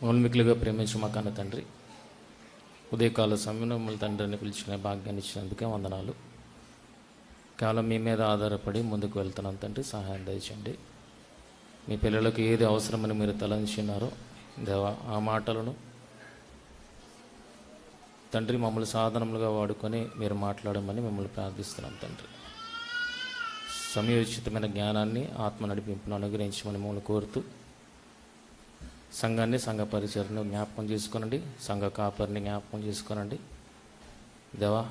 మౌన్మికులుగా ప్రేమించి మా కన్న తండ్రి, ఉదయకాల సమయంలో మమ్మల్ని తండ్రిని పిలుచుకునే భాగ్యాన్ని ఇచ్చినందుకే వందనాలు. కేవలం మీ మీద ఆధారపడి ముందుకు వెళ్తున్నాం తండ్రి, సహాయం దయచేయండి. మీ పిల్లలకు ఏది అవసరమని మీరు తలంచున్నారో దేవా, ఆ మాటలను తండ్రి మమ్మల్ని సాధనములుగా వాడుకొని మీరు మాట్లాడమని మిమ్మల్ని ప్రార్థిస్తున్నాం తండ్రి. సమయోచితమైన జ్ఞానాన్ని, ఆత్మ నడిపింపును అనుగ్రహించమని మమ్మల్ని కోరుతూ, సంఘాన్ని, సంఘ పరిచయను జ్ఞాపకం చేసుకోనండి, సంఘ కాపరిని జ్ఞాపకం చేసుకోనండి దేవా.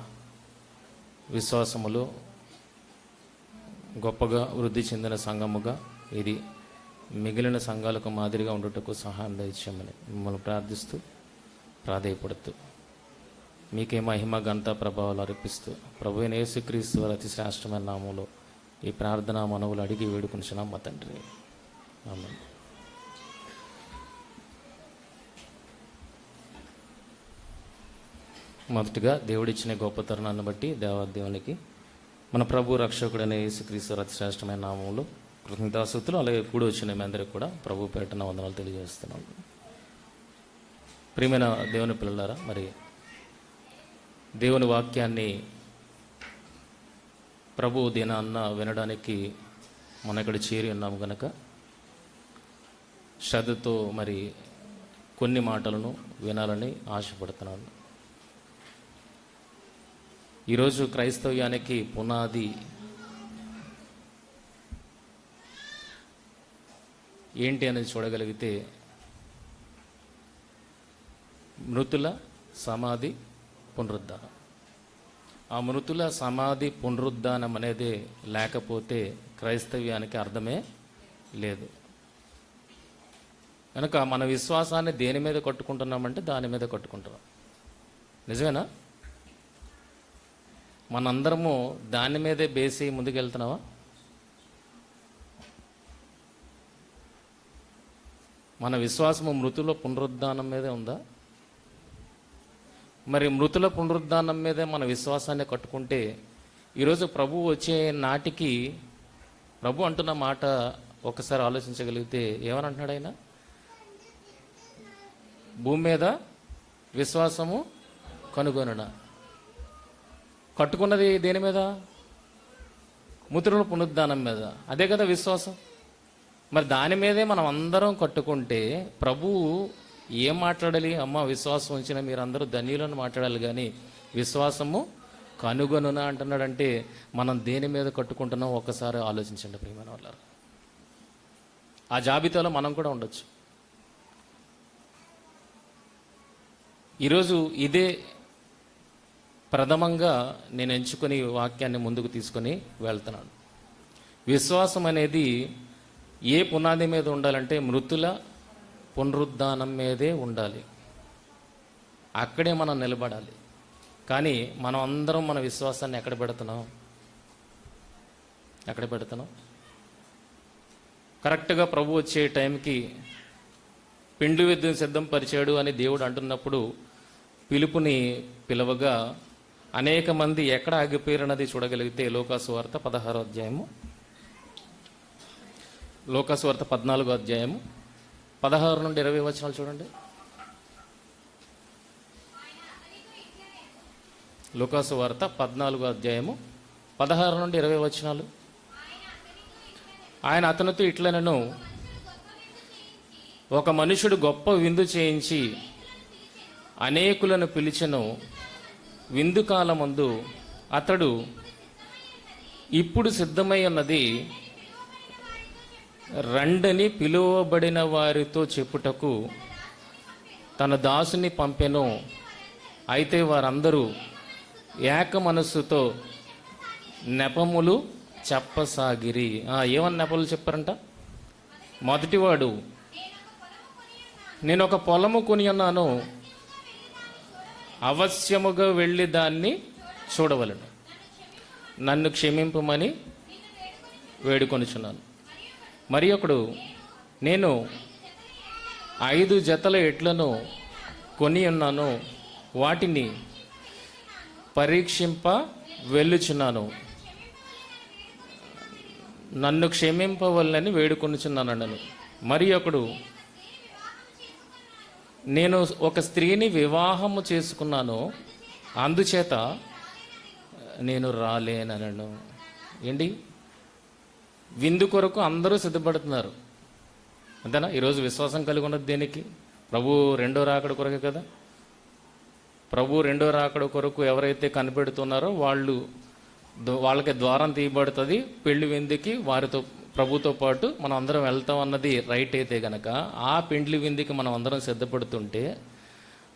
విశ్వాసములో గొప్పగా వృద్ధి చెందిన సంఘముగా ఇది మిగిలిన సంఘాలకు మాదిరిగా ఉండుటకు సహాయం దయచేయమని మిమ్మల్ని ప్రార్థిస్తూ, ప్రాధేయపడుతూ, మీకే మహిమ, ఘనత, ప్రభావాలు అర్పిస్తూ ప్రభువైన యేసుక్రీస్తు వారి అతి శ్రేష్టమైన నామంలో ఈ ప్రార్థనా మనవులు అడిగి వేడుకొనిచున్నాం మా తండ్రి, ఆమేన్. మొదటిగా దేవుడిచ్చిన గొప్ప తరుణాన్ని బట్టి దేవాదేవునికి మన ప్రభు రక్షకుడైన యేసుక్రీస్తు అతి శ్రేష్టమైన నామంలో కృతజ్ఞతాస్తుతులు. అలాగే కూడి వచ్చిన మీ అందరికీ కూడా ప్రభు పేటన వందనాలు తెలియజేస్తున్నాం. ప్రియమైన దేవుని పిల్లలారా, మరి దేవుని వాక్యాన్ని ప్రభు దినాన్న వినడానికి మనం ఇక్కడ చేరి ఉన్నాము కనుక శ్రద్ధతో మరి కొన్ని మాటలను వినాలని ఆశపడుతున్నాను. ఈరోజు క్రైస్తవ్యానికి పునాది ఏంటి అనేది చూడగలిగితే మృతుల సమాధి పునరుద్ధానం. ఆ మృతుల సమాధి పునరుద్ధానం అనేది లేకపోతే క్రైస్తవ్యానికి అర్థమే లేదు. కనుక మన విశ్వాసాన్ని దేని మీద కట్టుకుంటున్నామంటే దాని మీద కట్టుకుంటున్నాం. నిజమేనా? మనందరము దాని మీదే బేసి ముందుకెళ్తున్నావా? మన విశ్వాసము మృతుల పునరుద్ధానం మీదే ఉందా? మరి మృతుల పునరుద్ధానం మీదే మన విశ్వాసాన్ని కట్టుకుంటే ఈరోజు ప్రభు వచ్చే నాటికి ప్రభు అంటున్న మాట ఒకసారి ఆలోచించగలిగితే ఏమని అంటున్నాడు ఆయన? భూమి మీద విశ్వాసము కనుగొనున. కట్టుకున్నది దేని మీద? మృతుల పునరుద్ధానం మీద. అదే కదా విశ్వాసం. మరి దాని మీదే మనం అందరం కట్టుకుంటే ప్రభువు ఏం మాట్లాడాలి? అమ్మ, విశ్వాసం ఉంచిన మీరందరూ ధన్యులను మాట్లాడాలి, కానీ విశ్వాసము కనుగొనున అంటున్నాడంటే మనం దేని మీద కట్టుకుంటున్నాం ఒక్కసారి ఆలోచించండి ప్రియమైన వాళ్ళారు. ఆ జాబితాలో మనం కూడా ఉండొచ్చు. ఈరోజు ఇదే ప్రథమంగా నేను ఎంచుకొని వాక్యాన్ని ముందుకు తీసుకొని వెళ్తున్నాను. విశ్వాసం అనేది ఏ పునాది మీద ఉండాలంటే మృతుల పునరుద్ధానం మీదే ఉండాలి. అక్కడే మనం నిలబడాలి. కానీ మనం అందరం మన విశ్వాసాన్ని ఎక్కడ పెడుతున్నాం? కరెక్ట్గా ప్రభు వచ్చే టైంకి పిండి విద్యను సిద్ధం పరిచాడు అని దేవుడు అంటున్నప్పుడు పిలుపుని పిలవగా అనేక మంది ఎక్కడ ఆగిపోయారన్నది చూడగలిగితే లోకాసువార్త 16వ అధ్యాయము, లోకాసువార్త 14వ అధ్యాయము 16 నుండి 20 వచనాలు చూడండి. లోకాసువార్త 14వ అధ్యాయము 16 నుండి 20 వచనాలు. ఆయన అతనితో ఇట్లనెను, ఒక మనుషుడు గొప్ప విందు చేయించి అనేకులను పిలిచెను. విందు కాలమందు అతడు ఇప్పుడు సిద్ధమై ఉన్నది రండని పిలువబడిన వారితో చెప్పుటకు తన దాసుని పంపెను. అయితే వారందరూ ఏక మనస్సుతో నెపములు చెప్పసాగిరి. ఏమని నెపములు చెప్పారంట? మొదటివాడు, నేను ఒక పొలము కొని ఉన్నాను, అవశ్యముగా వెళ్ళి దాన్ని చూడవలను, నన్ను క్షమింపమని వేడుకొనుచున్నాను. మరి ఒకడు, నేను 5 జతల ఎడ్లను కొని ఉన్నాను, వాటిని పరీక్షింప వెళ్ళుచున్నాను, నన్ను క్షమింపవలని వేడుకొనుచున్నాను. మరి ఒకడు, నేను ఒక స్త్రీని వివాహము చేసుకున్నాను, అందుచేత నేను రాలేనను. ఏంటి? విందు కొరకు అందరూ సిద్ధపడుతున్నారు, అంతేనా? ఈరోజు విశ్వాసం కలిగి ఉన్నది దేనికి? ప్రభు రెండో రాకడ కొరకే కదా. ప్రభు రెండో రాకడ కొరకు ఎవరైతే కనిపెడుతున్నారో వాళ్ళకి ద్వారం తీయబడుతుంది పెళ్లి విందుకి. వారితో, ప్రభుతో పాటు మనం అందరం వెళ్తాం అన్నది రైట్ అయితే గనక, ఆ పెండ్లి విందుకి మనం అందరం సిద్ధపడుతుంటే,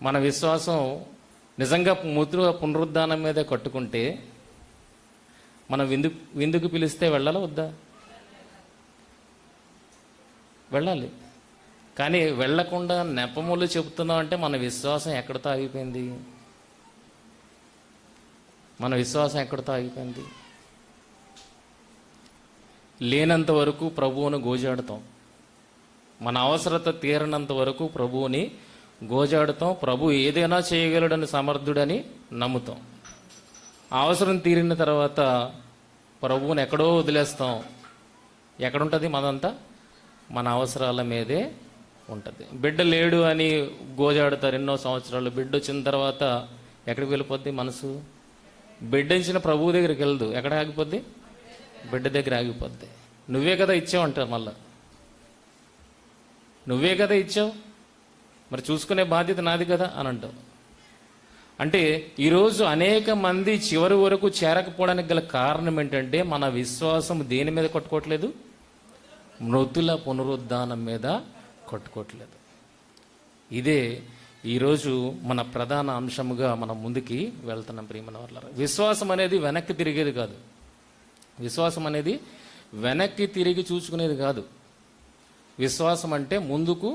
మన విశ్వాసం నిజంగా పునరుద్ధానం మీదే కట్టుకుంటే, మనం విందుకు పిలిస్తే వెళ్ళాలా వద్దా? వెళ్ళాలి. కానీ వెళ్లకుండా నెపములు చెబుతున్నాం అంటే మన విశ్వాసం ఎక్కడితో ఆగిపోయింది? మన విశ్వాసం ఎక్కడితో ఆగిపోయింది? లేనంత వరకు ప్రభువును గోజాడుతాం, మన అవసరత తీరనంత వరకు ప్రభువుని గోజాడుతాం. ప్రభు ఏదైనా చేయగలడని, సమర్థుడని నమ్ముతాం. అవసరం తీరిన తర్వాత ప్రభువుని ఎక్కడో వదిలేస్తాం. ఎక్కడుంటుంది మనంతా? మన అవసరాల మీదే ఉంటుంది. బిడ్డ లేడు అని గోజాడుతారు ఎన్నో సంవత్సరాలు. బిడ్డ వచ్చిన తర్వాత ఎక్కడికి వెళ్ళిపోద్ది మనసు? బిడ్డ ఇచ్చిన ప్రభువు దగ్గరికి వెళ్ళదు. ఎక్కడ ఆగిపోద్ది? బిడ్డ దగ్గర ఆగిపోద్ది. నువ్వే కదా ఇచ్చావు అంటారు మళ్ళా. నువ్వే కదా ఇచ్చావు, మరి చూసుకునే బాధ్యత నాది కదా అని అంటావు. అంటే ఈరోజు అనేక మంది చివరి వరకు చేరకపోవడానికి గల కారణం ఏంటంటే, మన విశ్వాసం దేని మీద కొట్టుకోవట్లేదు? మృతుల పునరుద్ధానం మీద కొట్టుకోవట్లేదు. ఇదే ఈరోజు మన ప్రధాన అంశముగా మనం ముందుకి వెళ్తున్నాం. ప్రియమైన వాళ్ళారా, విశ్వాసం అనేది వెనక్కి తిరిగేది కాదు. విశ్వాసం అనేది వెనక్కి తిరిగి చూసుకునేది కాదు. విశ్వాసం అంటే ముందుకు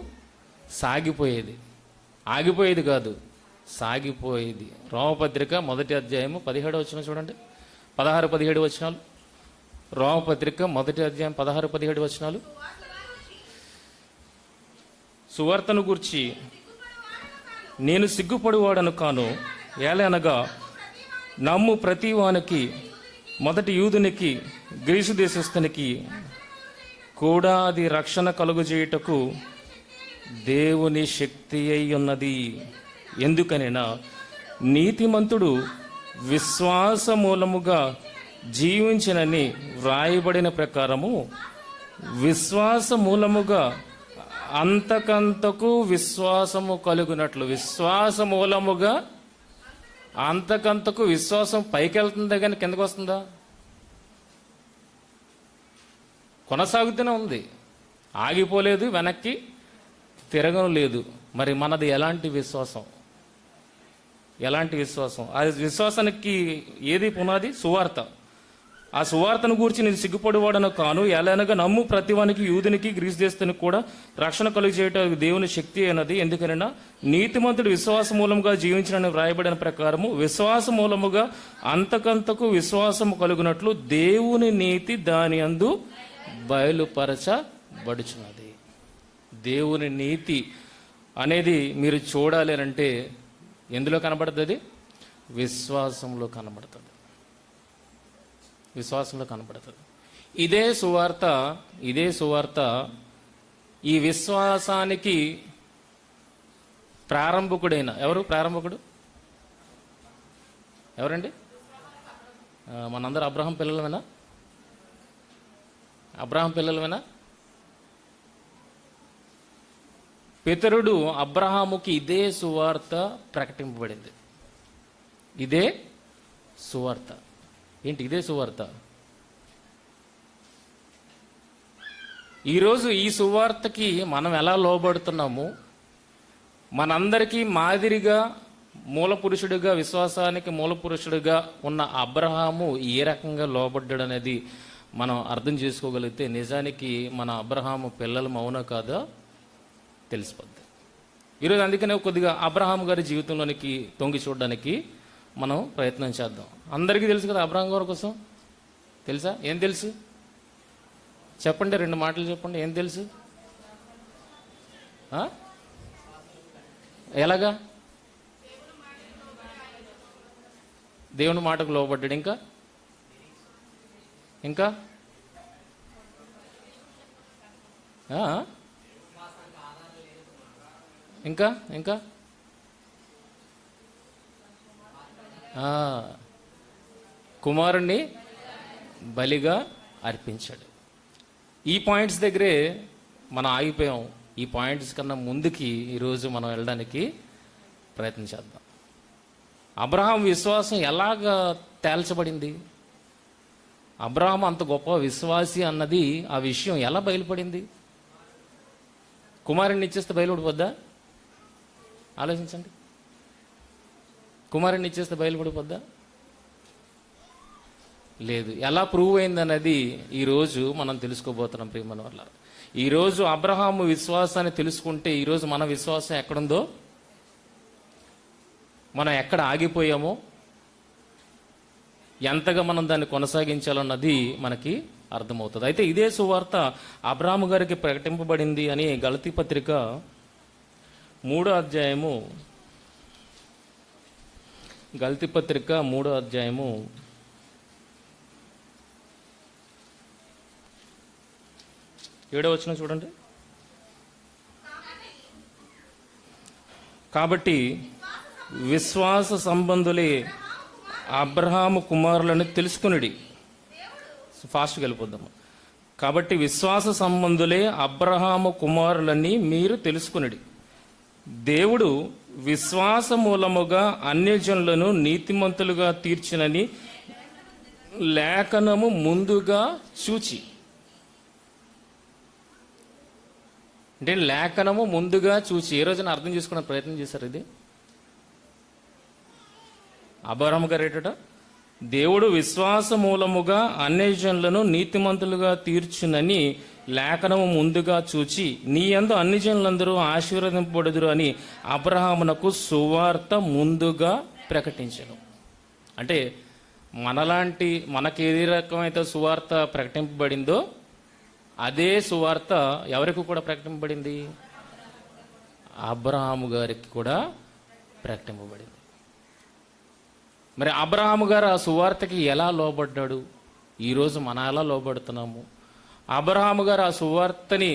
సాగిపోయేది, ఆగిపోయేది కాదు, సాగిపోయేది. రోమపత్రిక 1వ అధ్యాయము 17వ వచనం చూడండి, 16-17 వచనాలు. రోమపత్రిక 1వ అధ్యాయం 16-17 వచనాలు. సువార్తను గూర్చి నేను సిగ్గుపడువాడను కాను, ఏలనగా నమ్ము ప్రతి వానికి, మొదటి యూదునికి గ్రీసు దేశస్థునికి కూడా అది రక్షణ కలుగజేయుటకు దేవుని శక్తి అయి ఉన్నది. ఎందుకనైనా నీతిమంతుడు విశ్వాస మూలముగా జీవించినని వ్రాయబడిన ప్రకారము, విశ్వాస మూలముగా అంతకంతకు విశ్వాసము కలుగునట్లు. విశ్వాస మూలముగా అంతకంతకు విశ్వాసం పైకి వెళ్తుందా కానీ కిందకు వస్తుందా? కొనసాగుతూనే ఉంది, ఆగిపోలేదు, వెనక్కి తిరగను లేదు. మరి మనది ఎలాంటి విశ్వాసం? ఎలాంటి విశ్వాసం? ఆ విశ్వాసానికి ఏది పునాది? సువార్త. ఆ సువార్తను గూర్చి నేను సిగ్గుపడివాడను కాను, ఎలానగా నమ్ము ప్రతివానికి, యూదునికి గ్రీసు దేశస్తునికి కూడా రక్షణ కలుగు చేయటం దేవుని శక్తి అయినది. ఎందుకనైనా నీతిమంతుడు విశ్వాస మూలముగా జీవించిన వ్రాయబడిన ప్రకారము, విశ్వాస మూలముగా అంతకంతకు విశ్వాసము కలుగునట్లు దేవుని నీతి దాని అందు బయలుపరచబడుచున్నది. దేవుని నీతి అనేది మీరు చూడాలి అంటే ఎందులో కనబడుతుంది? విశ్వాసంలో కనబడుతుంది. విశ్వాసంలో కనబడుతుంది. ఇదే సువార్త ఈ విశ్వాసానికి ప్రారంభకుడైన ఎవరు? ప్రారంభకుడు ఎవరండి? మనందరూ అబ్రహాం పిల్లలమేనా? అబ్రహాం పిల్లలమేనా? పితరుడు అబ్రహాముకి ఇదే సువార్త ప్రకటింపబడింది. ఇదే సువార్త. ఏంటి ఇదే సువార్త? ఈరోజు ఈ సువార్తకి మనం ఎలా లోబడుతున్నాము? మనందరికీ మాదిరిగా మూల పురుషుడిగా, విశ్వాసానికి మూల పురుషుడిగా ఉన్న అబ్రహాము ఏ రకంగా లోబడ్డాడు అనేది మనం అర్థం చేసుకోగలిగితే నిజానికి మన అబ్రహాము పిల్లలు అవునా కాదా తెలిసిపోద్ది. ఈరోజు అందుకనే కొద్దిగా అబ్రహాం గారి జీవితంలోనికి తొంగి చూడడానికి మనం ప్రయత్నం చేద్దాం. అందరికీ తెలుసు కదా అబ్రహాం గారి కోసం? తెలుసా? ఏం తెలుసు చెప్పండి, 2 మాటలు చెప్పండి. ఏం తెలుసు? ఎలాగా? దేవుని మాటకు లోబడ్డాడు. ఇంకా ఇంకా ఇంకా ఇంకా కుమారుణ్ణి బలిగా అర్పించాడు. ఈ పాయింట్స్ దగ్గరే మనం ఆగిపోయాం. ఈ పాయింట్స్ కన్నా ముందుకి ఈరోజు మనం వెళ్ళడానికి ప్రయత్నం చేద్దాం. అబ్రహాం విశ్వాసం ఎలాగ తేల్చబడింది? అబ్రహాం అంత గొప్ప విశ్వాసి అన్నది ఆ విషయం ఎలా బయలుపడింది? కుమారుణ్ణి ఇచ్చేస్తే బయలుపడిపోద్దా? ఆలోచించండి. కుమారుణ్ణి ఇచ్చేస్తే బయలుపడిపోద్దా? లేదు. ఎలా ప్రూవ్ అయిందన్నది ఈరోజు మనం తెలుసుకోబోతున్నాం ప్రియమైన వాళ్ళ. ఈరోజు అబ్రహాము విశ్వాసాన్ని తెలుసుకుంటే ఈరోజు మన విశ్వాసం ఎక్కడుందో, మనం ఎక్కడ ఆగిపోయామో, ఎంతగా మనం దాన్ని కొనసాగించాలన్నది మనకి అర్థమవుతుంది. అయితే ఇదే సువార్త అబ్రహాము గారికి ప్రకటింపబడింది అని గలతీ పత్రిక 3వ అధ్యాయము, గలతీ పత్రిక 3వ అధ్యాయము 7వ వచనం చూడండి. కాబట్టి విశ్వాస సంబంధులే అబ్రహాము కుమారులను తెలుసుకునిడి. ఫాస్ట్గా వెళ్ళిపోద్దాము. కాబట్టి విశ్వాస సంబంధులే అబ్రహాము కుమారులని మీరు తెలుసుకునిడి. దేవుడు విశ్వాస మూలముగా అన్యజనులను నీతిమంతులుగా తీర్చినని లేఖనము ముందుగా చూచి. అంటే లేఖనము ముందుగా చూచి ఏ రోజున అర్థం చేసుకునే ప్రయత్నం చేశారు? ఇది అబ్రహాము గారు ఏటట, దేవుడు విశ్వాస మూలముగా అన్యజనులను నీతిమంతులుగా తీర్చునని లేఖనము ముందుగా చూచి నీ యందు అన్ని జనులందరూ ఆశీర్వదింపబడుదురు అని అబ్రహామునకు సువార్త ముందుగా ప్రకటించను. అంటే మనకి ఏ రకమైతే సువార్త ప్రకటింపబడిందో అదే సువార్త ఎవరికి కూడా ప్రకటింపబడింది? అబ్రహాము గారికి కూడా ప్రకటింపబడింది. మరి అబ్రహాము గారు ఆ సువార్తకి ఎలా లోబడ్డాడు? ఈరోజు మనం ఎలా లోబడుతున్నాము? అబ్రహాము గారు ఆ సువార్తని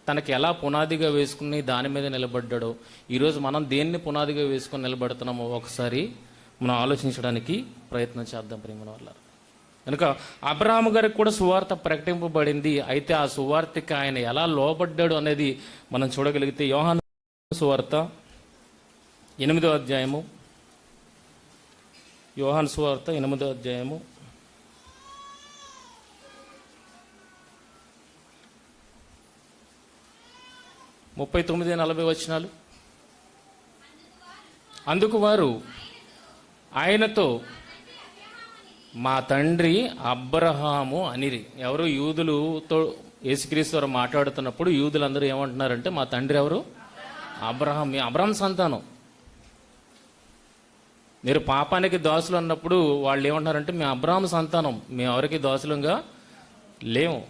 తనకి ఎలా పునాదిగా వేసుకుని దాని మీద నిలబడ్డాడో, ఈరోజు మనం దేన్ని పునాదిగా వేసుకుని నిలబడుతున్నామో ఒకసారి మనం ఆలోచించడానికి ప్రయత్నం చేద్దాం ప్రియమైన వాళ్ళారా. కనుక అబ్రహాము గారికి కూడా సువార్త ప్రకటింపబడింది. అయితే ఆ సువార్తకి ఆయన ఎలా లోబడ్డాడు అనేది మనం చూడగలిగితే యోహాను సువార్త 8వ అధ్యాయము, యోహాను సువార్త 8వ అధ్యాయము 39-40 వచనాలు. అందుకు వారు ఆయనతో మా తండ్రి అబ్రహాము అనిరి. ఎవరు? యూదులతో యేసుక్రీస్తు వారు మాట్లాడుతున్నప్పుడు యూదులందరూ ఏమంటున్నారంటే మా తండ్రి ఎవరు? అబ్రహాం. మీ అబ్రహాం సంతానం. మీరు పాపానికి దాసులు అన్నప్పుడు వాళ్ళు ఏమంటున్నారంటే మేము అబ్రహాం సంతానం, మేము ఎవరికి దాసులంగా లేము,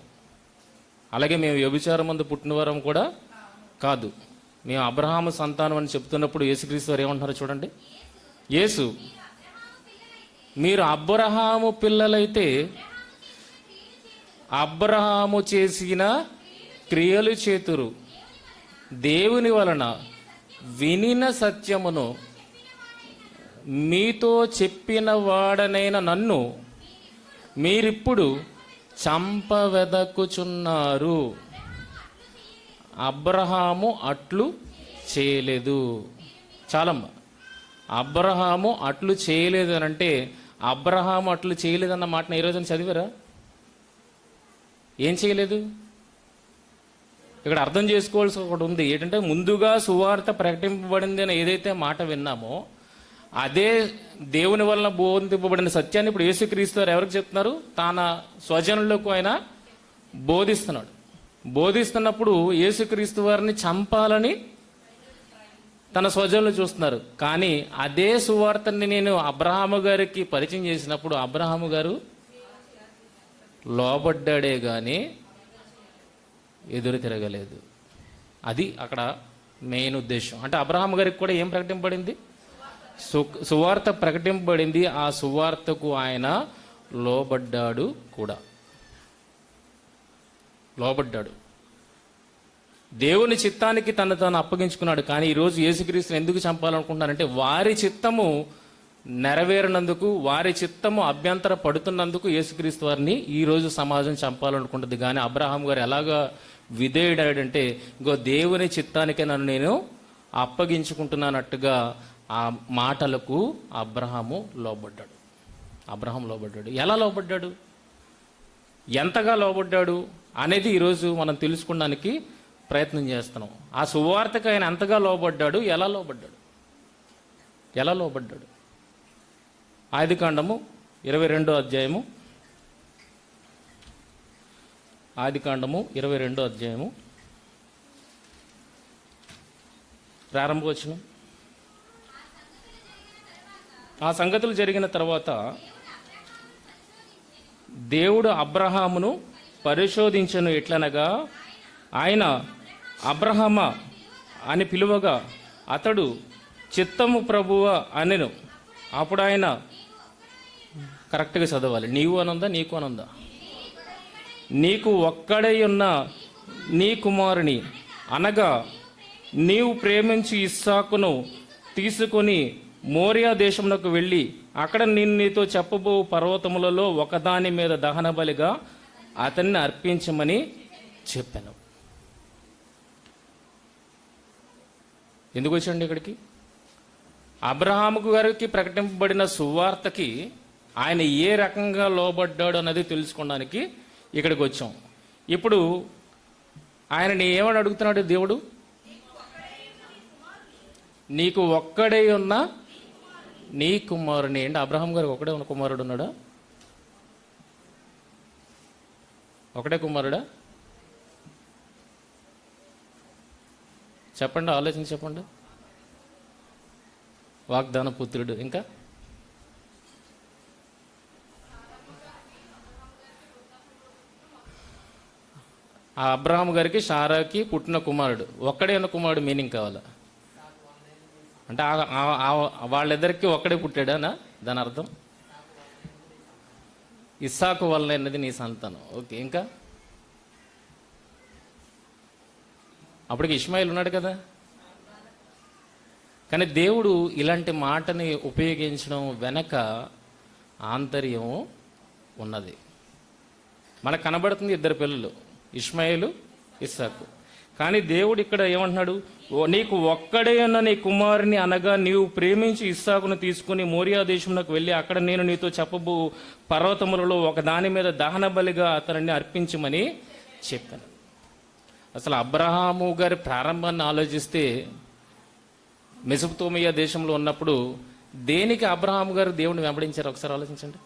అలాగే మేము వ్యభిచారం మందు పుట్టిన వారం కూడా కాదు, మేము అబ్రహాము సంతానం అని చెప్తున్నప్పుడు యేసుక్రీస్తు వారు ఏమంటున్నారో చూడండి. యేసు మీరు అబ్రహాము పిల్లలైతే అబ్రహాము చేసిన క్రియలు చేతురు, దేవుని వలన వినిన సత్యమును మీతో చెప్పిన వాడనైన నన్ను మీరిప్పుడు చంపవెదకుచున్నారు. అబ్రహాము అట్లు చేయలేదు. చాలమ్మ. అబ్రహాము అట్లు చేయలేదు అని అంటే అబ్రహాము అట్లు చేయలేదన్న మాటను ఈ రోజున చదివారా? ఏం చేయలేదు? ఇక్కడ అర్థం చేసుకోవాల్సి ఒకటి ఉంది. ఏంటంటే ముందుగా సువార్త ప్రకటింపబడింది అని ఏదైతే మాట విన్నామో అదే దేవుని వలన బోధింపబడిన సత్యాన్ని ఇప్పుడు యేసుక్రీస్తు వారు ఎవరికి చెప్తున్నారు? తన స్వజనులకు ఆయన బోధిస్తున్నాడు. బోధిస్తున్నప్పుడు యేసుక్రీస్తు వారిని చంపాలని తన స్వజనులు చూస్తున్నారు. కానీ అదే సువార్తని నేను అబ్రహాము గారికి పరిచయం చేసినప్పుడు అబ్రహాము గారు లోబడ్డాడే గాని ఎదురు తిరగలేదు. అది అక్కడ మెయిన్ ఉద్దేశం. అంటే అబ్రహాము గారికి కూడా ఏం ప్రకటింపబడింది? సువార్త ప్రకటింపబడింది. ఆ సువార్తకు ఆయన లోబడ్డాడు కూడా. లోబడ్డాడు. దేవుని చిత్తానికి తను తాను అప్పగించుకున్నాడు. కానీ ఈరోజు యేసుక్రీస్తుని ఎందుకు చంపాలనుకుంటున్నారంటే వారి చిత్తము నెరవేరినందుకు, వారి చిత్తము అభ్యంతర పడుతున్నందుకు యేసుక్రీస్తు వారిని ఈరోజు సమాజం చంపాలనుకుంటుంది. కానీ అబ్రహాం గారు ఎలాగా విధేయుడాడంటే, ఇంకో దేవుని చిత్తానికే నన్ను నేను అప్పగించుకుంటున్నానట్టుగా ఆ మాటలకు అబ్రహాము లోబడ్డాడు. అబ్రహాం లోబడ్డాడు. ఎలా లోబడ్డాడు, ఎంతగా లోబడ్డాడు అనేది ఈరోజు మనం తెలుసుకోవడానికి ప్రయత్నం చేస్తున్నాం. ఆ సువార్తకు ఆయన ఎంతగా లోబడ్డాడు, ఎలా లోబడ్డాడు, ఎలా లోబడ్డాడు. ఆదికాండము 22వ అధ్యాయము, ఆదికాండము 22వ అధ్యాయము ప్రారంభవచనం. ఆ సంగతులు జరిగిన తర్వాత దేవుడు అబ్రహామును పరిశోధించెను. ఎట్లనగా ఆయన అబ్రహామా అని పిలువగా అతడు చిత్తము ప్రభువ అనెను. అప్పుడు ఆయన, కరెక్ట్గా చదవాలి, నీవు అనందా నీకు అనందా, నీకు ఒక్కడై ఉన్న నీ కుమారుని అనగా నీవు ప్రేమించి ఇస్సాకును తీసుకొని మోరియా దేశమునకు వెళ్ళి అక్కడ నేను నీతో చెప్పబో పర్వతములలో ఒకదాని మీద దహన బలిగా అతన్ని అర్పించమని చెప్పాను. ఎందుకు వచ్చండి ఇక్కడికి? అబ్రహాము గారికి ప్రకటింపబడిన సువార్తకి ఆయన ఏ రకంగా లోబడ్డాడు అన్నది తెలుసుకోవడానికి ఇక్కడికి వచ్చాం. ఇప్పుడు ఆయనని ఏమని అడుగుతున్నాడు దేవుడు? నీకు ఒక్కడే ఉన్న నీ కుమారుని. ఏంటి అబ్రహాం గారికి ఒకడే ఉన్న కుమారుడు ఉన్నాడా? ఒకటే కుమారుడా? చెప్పండి, ఆలోచించి చెప్పండి. వాగ్దాన పుత్రుడు. ఇంకా ఆ అబ్రహాం గారికి షారాకి పుట్టిన కుమారుడు, ఒక్కడే ఉన్న కుమారుడు మీనింగ్ కావాలా అంటే వాళ్ళిద్దరికి ఒక్కడే పుట్టాడానా? దాని అర్థం ఇస్సాకు వల్ల అన్నది నీ సంతానం. ఓకే, ఇంకా అప్పటికి ఇష్మాయిల్ ఉన్నాడు కదా. కానీ దేవుడు ఇలాంటి మాటని ఉపయోగించడం వెనక ఆంతర్యం ఉన్నది. మనకు కనబడుతుంది ఇద్దరు పిల్లలు, ఇష్మాయిలు, ఇస్సాకు. కానీ దేవుడు ఇక్కడ ఏమంటున్నాడు? నీకు ఒక్కడే ఉన్న నీ కుమారుని అనగా నీవు ప్రేమించి ఇస్సాకును తీసుకుని మోరియా దేశంలోకి వెళ్ళి అక్కడ నేను నీతో చెప్పబో పర్వతములలో ఒక దాని మీద దహన బలిగా అతనిని అర్పించమని చెప్పాను. అసలు అబ్రహాము గారి ప్రారంభాన్ని ఆలోచిస్తే మెసొపొతేమియా దేశంలో ఉన్నప్పుడు దేనికి అబ్రహాము గారు దేవుని వెంబడించారు? ఒకసారి ఆలోచించండి.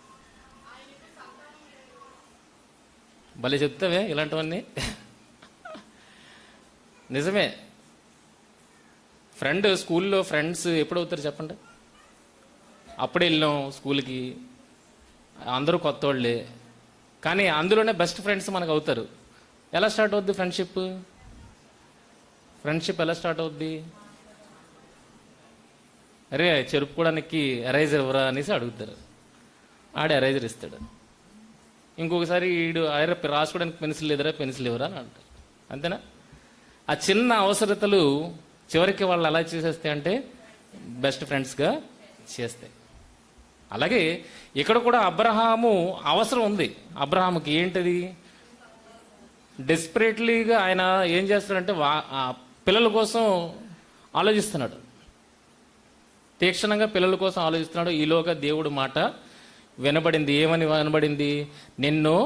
భలే చెప్తావే ఇలాంటివన్నీ. నిజమే. స్కూల్లో ఫ్రెండ్స్ ఎప్పుడు అవుతారు చెప్పండి? అప్పుడే వెళ్ళాం స్కూల్కి, అందరూ కొత్త వాళ్ళే, కానీ అందులోనే బెస్ట్ ఫ్రెండ్స్ మనకు అవుతారు. ఎలా స్టార్ట్ అవుద్ది ఫ్రెండ్షిప్ ఎలా స్టార్ట్ అవుద్ది? అరే చెరుపుకోవడానికి ఎరైజర్ ఎవరా అనేసి అడుగుతారు. ఆడే ఎరైజర్ ఇస్తాడు. ఇంకొకసారి వీడు అరే రాసుకోవడానికి పెన్సిల్ ఎవరా అని అంటారు. అంతేనా? ఆ చిన్న అవసరతలు చివరికి వాళ్ళు ఎలా చేసేస్తాయి అంటే బెస్ట్ ఫ్రెండ్స్గా చేస్తాయి. అలాగే ఇక్కడ కూడా అబ్రహాము అవసరం ఉంది. అబ్రహాముకి ఏంటది? డెస్పరేట్లీగా ఆయన ఏం చేస్తాడంటే పిల్లల కోసం ఆలోచిస్తున్నాడు. తీక్షణంగా పిల్లల కోసం ఆలోచిస్తున్నాడు. ఈలోగా దేవుడు మాట వినబడింది. ఏమని వినబడింది? నిన్ను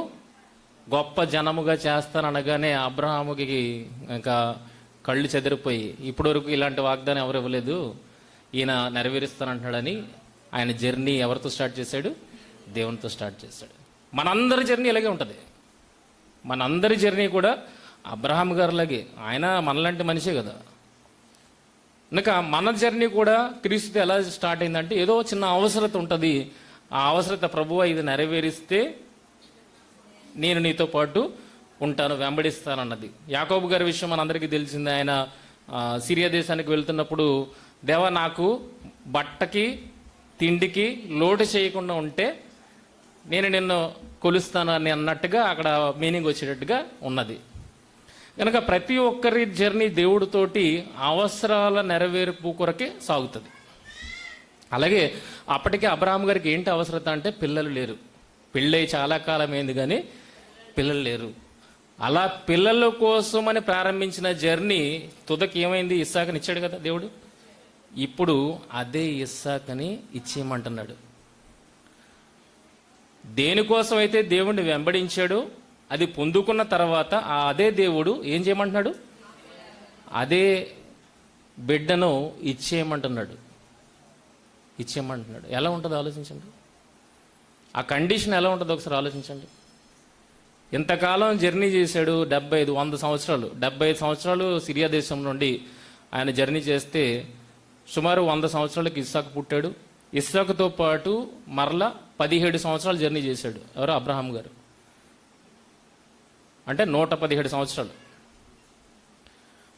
గొప్ప జనముగా చేస్తాననగానే అబ్రహాముకి ఇంకా కళ్ళు చెదిరిపోయి, ఇప్పటి వరకు ఇలాంటి వాగ్దానం ఎవరు ఇవ్వలేదు, ఈయన నెరవేరుస్తానంటున్నాడని ఆయన జర్నీ ఎవరితో స్టార్ట్ చేశాడు? దేవునితో స్టార్ట్ చేశాడు. మనందరి జర్నీ ఇలాగే ఉంటుంది. మనందరి జర్నీ కూడా అబ్రహాం గారిలాగే. ఆయన మనలాంటి మనిషే కదా. ఇంకా మన జర్నీ కూడా క్రీస్తుతో ఎలా స్టార్ట్ అయిందంటే ఏదో చిన్న అవసరత ఉంటుంది. ఆ అవసరత ప్రభువా ఇది నెరవేరిస్తే నేను నీతో పాటు ఉంటాను, వెంబడిస్తానన్నది. యాకోబు గారి విషయం మనందరికీ తెలిసింది. ఆయన సిరియా దేశానికి వెళ్తున్నప్పుడు, దేవా నాకు బట్టకి తిండికి లోటు చేయకుండా ఉంటే నేను నిన్ను కొలుస్తాను అని అన్నట్టుగా అక్కడ మీనింగ్ వచ్చేటట్టుగా ఉన్నది. కనుక ప్రతి ఒక్కరి జర్నీ దేవుడితోటి అవసరాల నెరవేర్పు కొరకే సాగుతుంది. అలాగే అప్పటికే అబ్రహాం గారికి ఏంటి అవసరత అంటే పిల్లలు లేరు. పెళ్ళై చాలా కాలం అయింది కానీ పిల్లలు లేరు. అలా పిల్లల కోసమని ప్రారంభించిన జర్నీ తుదకి ఏమైంది? ఇస్సాకుని ఇచ్చాడు కదా దేవుడు. ఇప్పుడు అదే ఇస్సాకుని ఇచ్చేయమంటున్నాడు. దేనికోసం అయితే దేవుణ్ణి వెంబడించాడో అది పొందుకున్న తర్వాత అదే దేవుడు ఏం చేయమంటున్నాడు? అదే బిడ్డను ఇచ్చేయమంటున్నాడు. ఎలా ఉంటుందో ఆలోచించండి. ఆ కండిషన్ ఎలా ఉంటుందో ఒకసారి ఆలోచించండి. ఇంతకాలం జర్నీ చేశాడు, 100 సంవత్సరాలు. 75 సంవత్సరాలు సిరియా దేశం నుండి ఆయన జర్నీ చేస్తే సుమారు 100 సంవత్సరాలకి ఇస్సాకు పుట్టాడు. ఇస్సాకుతో పాటు మరలా 17 సంవత్సరాలు జర్నీ చేశాడు. ఎవరు? అబ్రహాం గారు. అంటే 117 సంవత్సరాలు.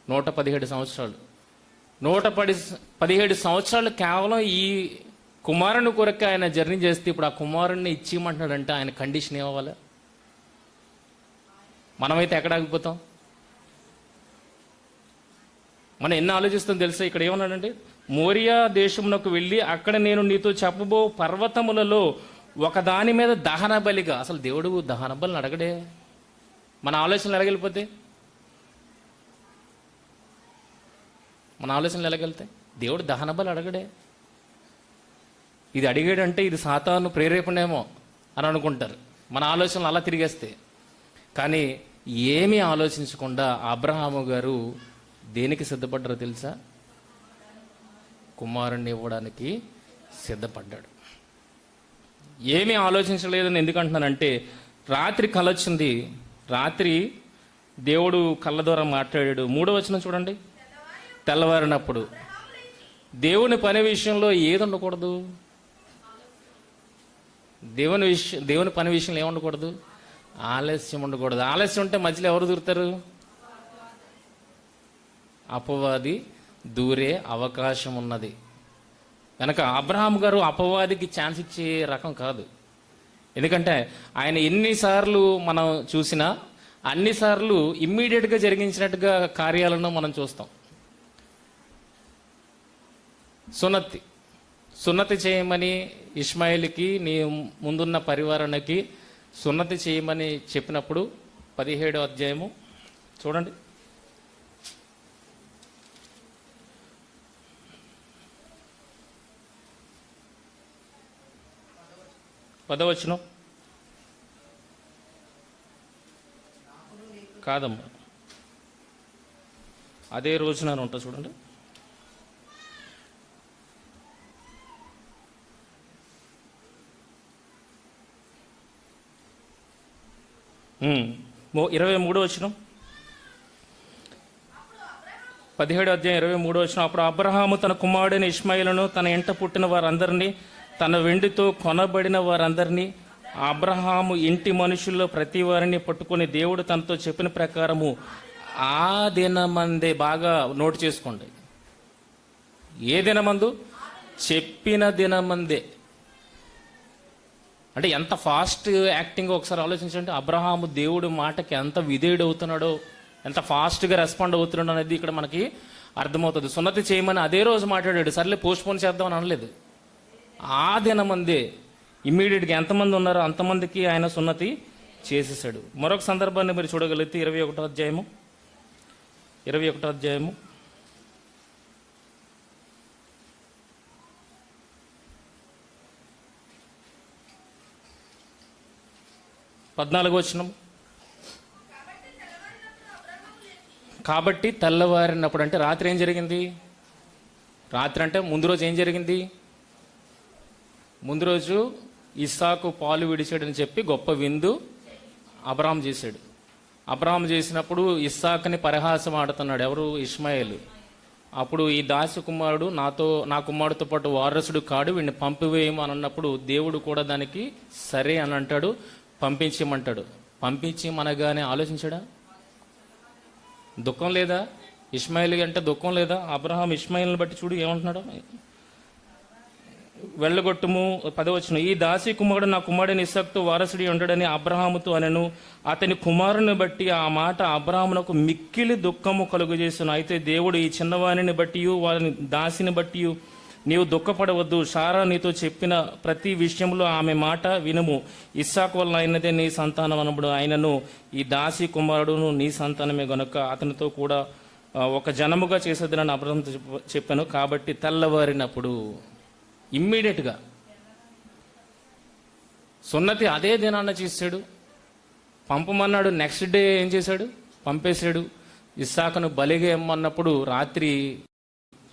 117 సంవత్సరాలు 117 సంవత్సరాలు కేవలం ఈ కుమారుని కొరకు ఆయన జర్నీ చేస్తే ఇప్పుడు ఆ కుమారుణ్ణి ఇచ్చేయమంటున్నాడంటే ఆయన కండిషన్ ఏమవ్వాలి? మనమైతే ఎక్కడ ఆగిపోతాం? మనం ఎన్ని ఆలోచిస్తాం తెలుసా? ఇక్కడ ఏమన్నాడంటే, మోరియా దేశమునకు వెళ్ళి అక్కడ నేను నీతో చెప్పబో పర్వతములలో ఒక దాని మీద దహన బలిగా. అసలు దేవుడు దహన బలిని అడగడే. మన ఆలోచనలు ఎలాగెళ్ళిపోతే? మన ఆలోచనలు ఎలాగెళ్తాయి? దేవుడు దహన బలి అడగడే. ఇది అడిగాడంటే ఇది సాతాను ప్రేరేపణేమో అని అనుకుంటారు. మన ఆలోచనలు అలా తిరిగేస్తే. కానీ ఏమీ ఆలోచించకుండా అబ్రహాము గారు దేనికి సిద్ధపడ్డారో తెలుసా? కుమారుణ్ణి ఇవ్వడానికి సిద్ధపడ్డాడు. ఏమీ ఆలోచించలేదని ఎందుకంటున్నానంటే, రాత్రి కల వచ్చింది. రాత్రి దేవుడు కళ్ళ ద్వారా మాట్లాడాడు. 3వ వచనం చూడండి. తెల్లవారినప్పుడు దేవుని పని విషయంలో ఏది ఉండకూడదు? దేవుని పని విషయంలో ఏమి ఉండకూడదు? ఆలస్యం ఉండకూడదు. ఆలస్యం ఉంటే మధ్యలో ఎవరు దూరుతారు? అపవాది దూరే అవకాశం ఉన్నది. కనుక అబ్రహాం గారు అపవాదికి ఛాన్స్ ఇచ్చే రకం కాదు. ఎందుకంటే ఆయన ఎన్నిసార్లు మనం చూసినా అన్నిసార్లు ఇమ్మీడియట్గా జరిగించినట్టుగా కార్యాలను మనం చూస్తాం. సున్నతి చేయమని ఇష్మాయిల్కి, నీ ముందున్న పరివారానికి సున్నతి చేయమని చెప్పినప్పుడు 17వ అధ్యాయము చూడండి. పదవచనం కాదమ్మా, అదే రోజున ఉంటా చూడండి. మో 23వ వచనం, 17వ అధ్యాయం 23వ వచనం. అప్పుడు అబ్రహాము తన కుమారుడైన ఇష్మాయిలును తన ఇంట పుట్టిన వారందరినీ తన వెండితో కొనబడిన వారందరినీ అబ్రహాము ఇంటి మనుషుల్లో ప్రతి వారిని పట్టుకొని దేవుడు తనతో చెప్పిన ప్రకారము ఆ దినమందే, బాగా నోటు చేసుకోండి, ఏ దినమందు? చెప్పిన దినమందే. అంటే ఎంత ఫాస్ట్ యాక్టింగ్ ఒకసారి ఆలోచించండి. అబ్రహాము దేవుడు మాటకి ఎంత విధేయుడు అవుతున్నాడో, ఎంత ఫాస్ట్గా రెస్పాండ్ అవుతున్నాడో అనేది ఇక్కడ మనకి అర్థమవుతుంది. సున్నతి చేయమని అదే రోజు మాట్లాడాడు. సర్లే పోస్ట్పోన్ చేద్దామని అనలేదు. ఆ దినమందే ఇమ్మీడియట్గా ఎంతమంది ఉన్నారో అంతమందికి ఆయన సున్నతి చేసేసాడు. మరొక సందర్భాన్ని మీరు చూడగలిగితే 21వ అధ్యాయము 14వ వచనం. కాబట్టి తెల్లవారినప్పుడు, అంటే రాత్రి ఏం జరిగింది? రాత్రి అంటే ముందు రోజు ఏం జరిగింది? ముందు రోజు ఇస్సాకు పాలు విడిచాడని చెప్పి గొప్ప విందు అబ్రహాం చేశాడు. అబ్రహాం చేసినప్పుడు ఇస్సాకుని పరిహాసం ఆడుతున్నాడు. ఎవరు? ఇష్మాయేలు. అప్పుడు ఈ దాసి కుమారుడు నా కుమారుడితో పాటు వారసుడు కాడు, వీడిని పంపివేయము అని అన్నప్పుడు దేవుడు కూడా దానికి సరే అని అంటాడు, పంపించమంటాడు. పంపించమనగానే ఆలోచించాడా? దుఃఖం లేదా? ఇష్మాయిల్ అంటే దుఃఖం లేదా? అబ్రహాం ఇష్మాయిల్ని బట్టి చూడు ఏమంటున్నాడు. వెళ్ళగొట్టుము. 10 ఈ దాసి కుమారుడు నా కుమారుడిని ఇస్సాకుతో వారసుడి ఉండడని అబ్రహాముతో అనెను. అతని కుమారుని బట్టి ఆ మాట అబ్రహామునకు మిక్కిలి దుఃఖము కలుగజేసును. అయితే దేవుడు ఈ చిన్నవాణిని బట్టి వాని దాసిని బట్టి నీవు దుఃఖపడవద్దు, సారా నీతో చెప్పిన ప్రతి విషయంలో ఆమె మాట వినుము. ఇస్సాకు వలన అయినదే నీ సంతానం అనబడు. ఆయనను ఈ దాసి కుమారుడును నీ సంతానమే గనుక అతనితో కూడా ఒక జనముగా చేసేదని అబ్రహాముతో చెప్పాను. కాబట్టి తెల్లవారినప్పుడు ఇమ్మీడియట్గా సున్నతి అదే దినాన్న చేశాడు. పంపమన్నాడు, నెక్స్ట్ డే ఏం చేశాడు? పంపేశాడు. ఇస్సాకును బలిగా ఇమ్మన్నప్పుడు రాత్రి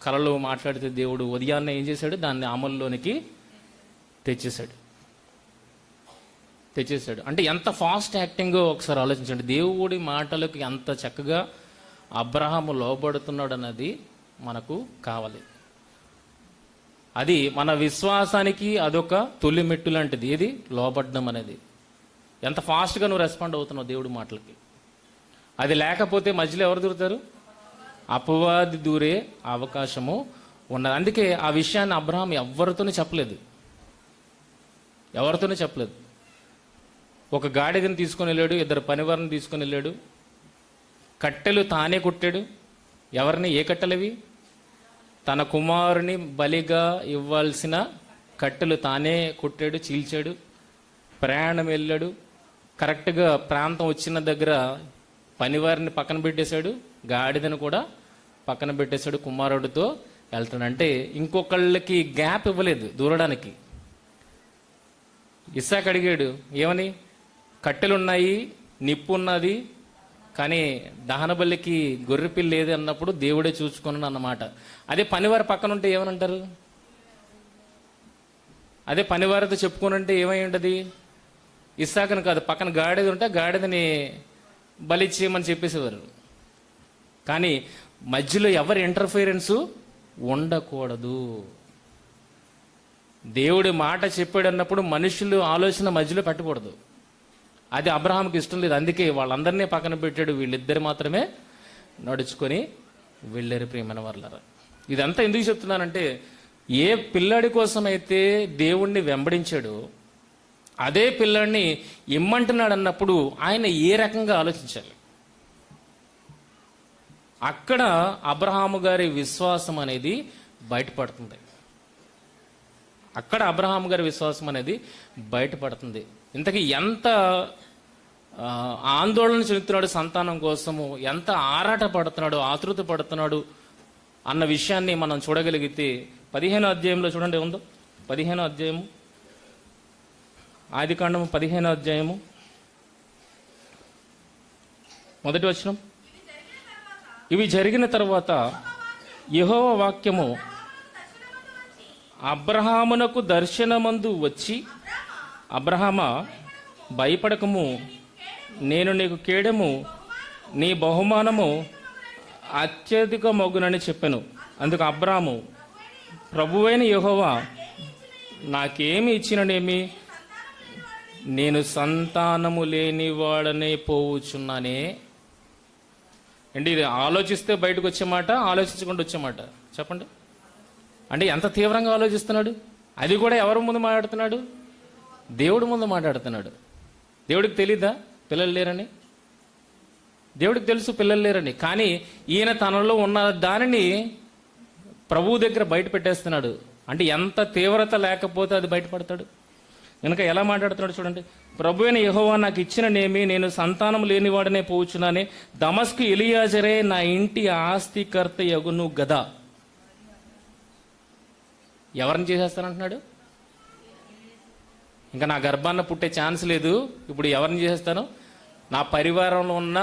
కలలో మాట్లాడితే దేవుడు ఉదయాన్నే ఏం చేశాడు? దాన్ని అమల్లోనికి తెచ్చేశాడు. అంటే ఎంత ఫాస్ట్ యాక్టింగో ఒకసారి ఆలోచించండి. దేవుడి మాటలకు ఎంత చక్కగా అబ్రహాము లోబడుతున్నాడు అన్నది మనకు కావాలి. అది మన విశ్వాసానికి అదొక తొలి మెట్టు లాంటిది. ఏది? లోబడ్డం అనేది. ఎంత ఫాస్ట్గా నువ్వు రెస్పాండ్ అవుతున్నావు దేవుడి మాటలకి. అది లేకపోతే మధ్యలో ఎవరు దూరుతారు? అపవాది దూరే అవకాశము ఉన్నది. అందుకే ఆ విషయాన్ని అబ్రహాం ఎవరితోనే చెప్పలేదు. ఒక గాడిదని తీసుకొని వెళ్ళాడు, 2 పనివారిని తీసుకొని వెళ్ళాడు, కట్టెలు తానే కుట్టాడు. ఎవరిని? ఏ కట్టెలవి? తన కుమారుని బలిగా ఇవ్వాల్సిన కట్టెలు తానే కుట్టాడు, చీల్చాడు, ప్రయాణం వెళ్ళాడు. కరెక్ట్గా ప్రాంతం వచ్చిన దగ్గర పనివారిని పక్కన పెట్టేశాడు, గాడిదను కూడా పక్కన పెట్టేశాడు, కుమారుడితో వెళ్తాడు. అంటే ఇంకొకళ్ళకి గ్యాప్ ఇవ్వలేదు దూరడానికి. ఇస్సాకు అడిగాడు, ఏమని? కట్టెలున్నాయి, నిప్పు ఉన్నది, కానీ దహన బలికి గొర్రెపిల్లి లేదు అన్నప్పుడు దేవుడే చూసుకున్నాను అన్నమాట. అదే పనివారి పక్కన ఉంటే ఏమనంటారు? అదే పనివారితో చెప్పుకొని ఉంటే ఏమై ఉంటుంది? ఇస్సాకుని కాదు, పక్కన గాడిద ఉంటే గాడిదని బలి చేయమని చెప్పేసేవారు. కానీ మధ్యలో ఎవరి ఇంటర్ఫీరెన్సు ఉండకూడదు. దేవుడి మాట చెప్పాడు అన్నప్పుడు మనుషులు ఆలోచన మధ్యలో పెట్టకూడదు. అది అబ్రహాంకి ఇష్టం లేదు. అందుకే వాళ్ళందరినీ పక్కన పెట్టాడు, వీళ్ళిద్దరు మాత్రమే నడుచుకొని వెళ్ళారు. ప్రియమైన వాళ్ళారా, ఇదంతా ఎందుకు చెప్తున్నానంటే, ఏ పిల్లాడి కోసం అయితే దేవుణ్ణి వెంబడించాడో అదే పిల్లాడిని ఇమ్మంటున్నాడు అన్నప్పుడు ఆయన ఏ రకంగా ఆలోచించాలి? అక్కడ అబ్రహాము గారి విశ్వాసం అనేది బయటపడుతుంది. ఇంతకీ ఎంత ఆందోళన చెందుతున్నాడు సంతానం కోసము, ఎంత ఆరాట పడుతున్నాడు, ఆతృత పడుతున్నాడు అన్న విషయాన్ని మనం చూడగలిగితే 15వ అధ్యాయంలో చూడండి ఉందో. 15వ అధ్యాయము, ఆదికాండము 15వ అధ్యాయము 1వ వచనం. ఇవి జరిగిన తర్వాత యెహోవా వాక్యము అబ్రహామునకు దర్శనమందు వచ్చి, అబ్రహామా, భయపడకము, నేను నీకు కేడము, నీ బహుమానము అత్యధిక మగునని చెప్పాను. అందుకు అబ్రాము, ప్రభువైన యెహోవా నాకేమి ఇచ్చిననేమి, నేను సంతానము లేనివాడనే పోవుచున్నానే. అంటే ఇది ఆలోచిస్తే బయటకు వచ్చే మాట, ఆలోచించకుండా వచ్చే మాట. చెప్పండి. అంటే ఎంత తీవ్రంగా ఆలోచిస్తున్నాడు. అది కూడా ఎవరి ముందు మాట్లాడుతున్నాడు? దేవుడి ముందు మాట్లాడుతున్నాడు. దేవుడికి తెలీదా పిల్లలు లేరని? దేవుడికి తెలుసు పిల్లలు లేరని. కానీ ఈయన తనలో ఉన్న దానిని ప్రభువు దగ్గర బయట పెట్టేస్తున్నాడు. అంటే ఎంత తీవ్రత లేకపోతే అది బయటపడతాడు. కనుక ఎలా మాట్లాడుతున్నాడు చూడండి. ప్రభువైన యెహోవా నాకు ఇచ్చిన నేమి, నేను సంతానం లేనివాడనే పోవచ్చున్నానే. దమస్కు ఎలియాజరే నా ఇంటి ఆస్తికర్త యగును గదా. ఎవరిని చేసేస్తానంటున్నాడు? ఇంకా నా గర్భాన్న పుట్టే ఛాన్స్ లేదు, ఇప్పుడు ఎవరిని చేసేస్తాను? నా పరివారంలో ఉన్న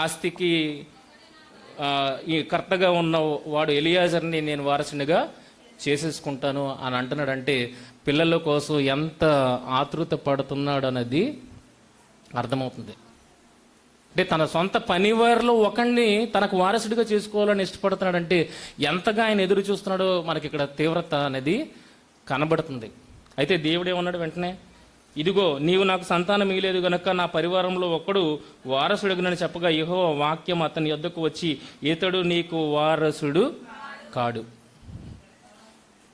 ఆస్తికి ఈ కర్తగా ఉన్న వాడు ఎలియాజర్ని నేను వారసునిగా చేసేసుకుంటాను అని అంటున్నాడు. అంటే పిల్లల కోసం ఎంత ఆతృత పడుతున్నాడు అన్నది అర్థమవుతుంది. అంటే తన సొంత పనివారిలో ఒకడిని తనకు వారసుడిగా చేసుకోవాలని ఇష్టపడుతున్నాడంటే ఎంతగా ఆయన ఎదురు చూస్తున్నాడో మనకి ఇక్కడ తీవ్రత అనేది కనబడుతుంది. అయితే దేవుడు ఏమన్నాడు వెంటనే, ఇదిగో నీవు నాకు సంతానం ఇయ్యలేదు గనక నా పరివారంలో ఒకడు వారసుడుగునని చెప్పగా యెహోవా వాక్యం అతని యొద్దకు వచ్చి, ఇతడు నీకు వారసుడు కాడు.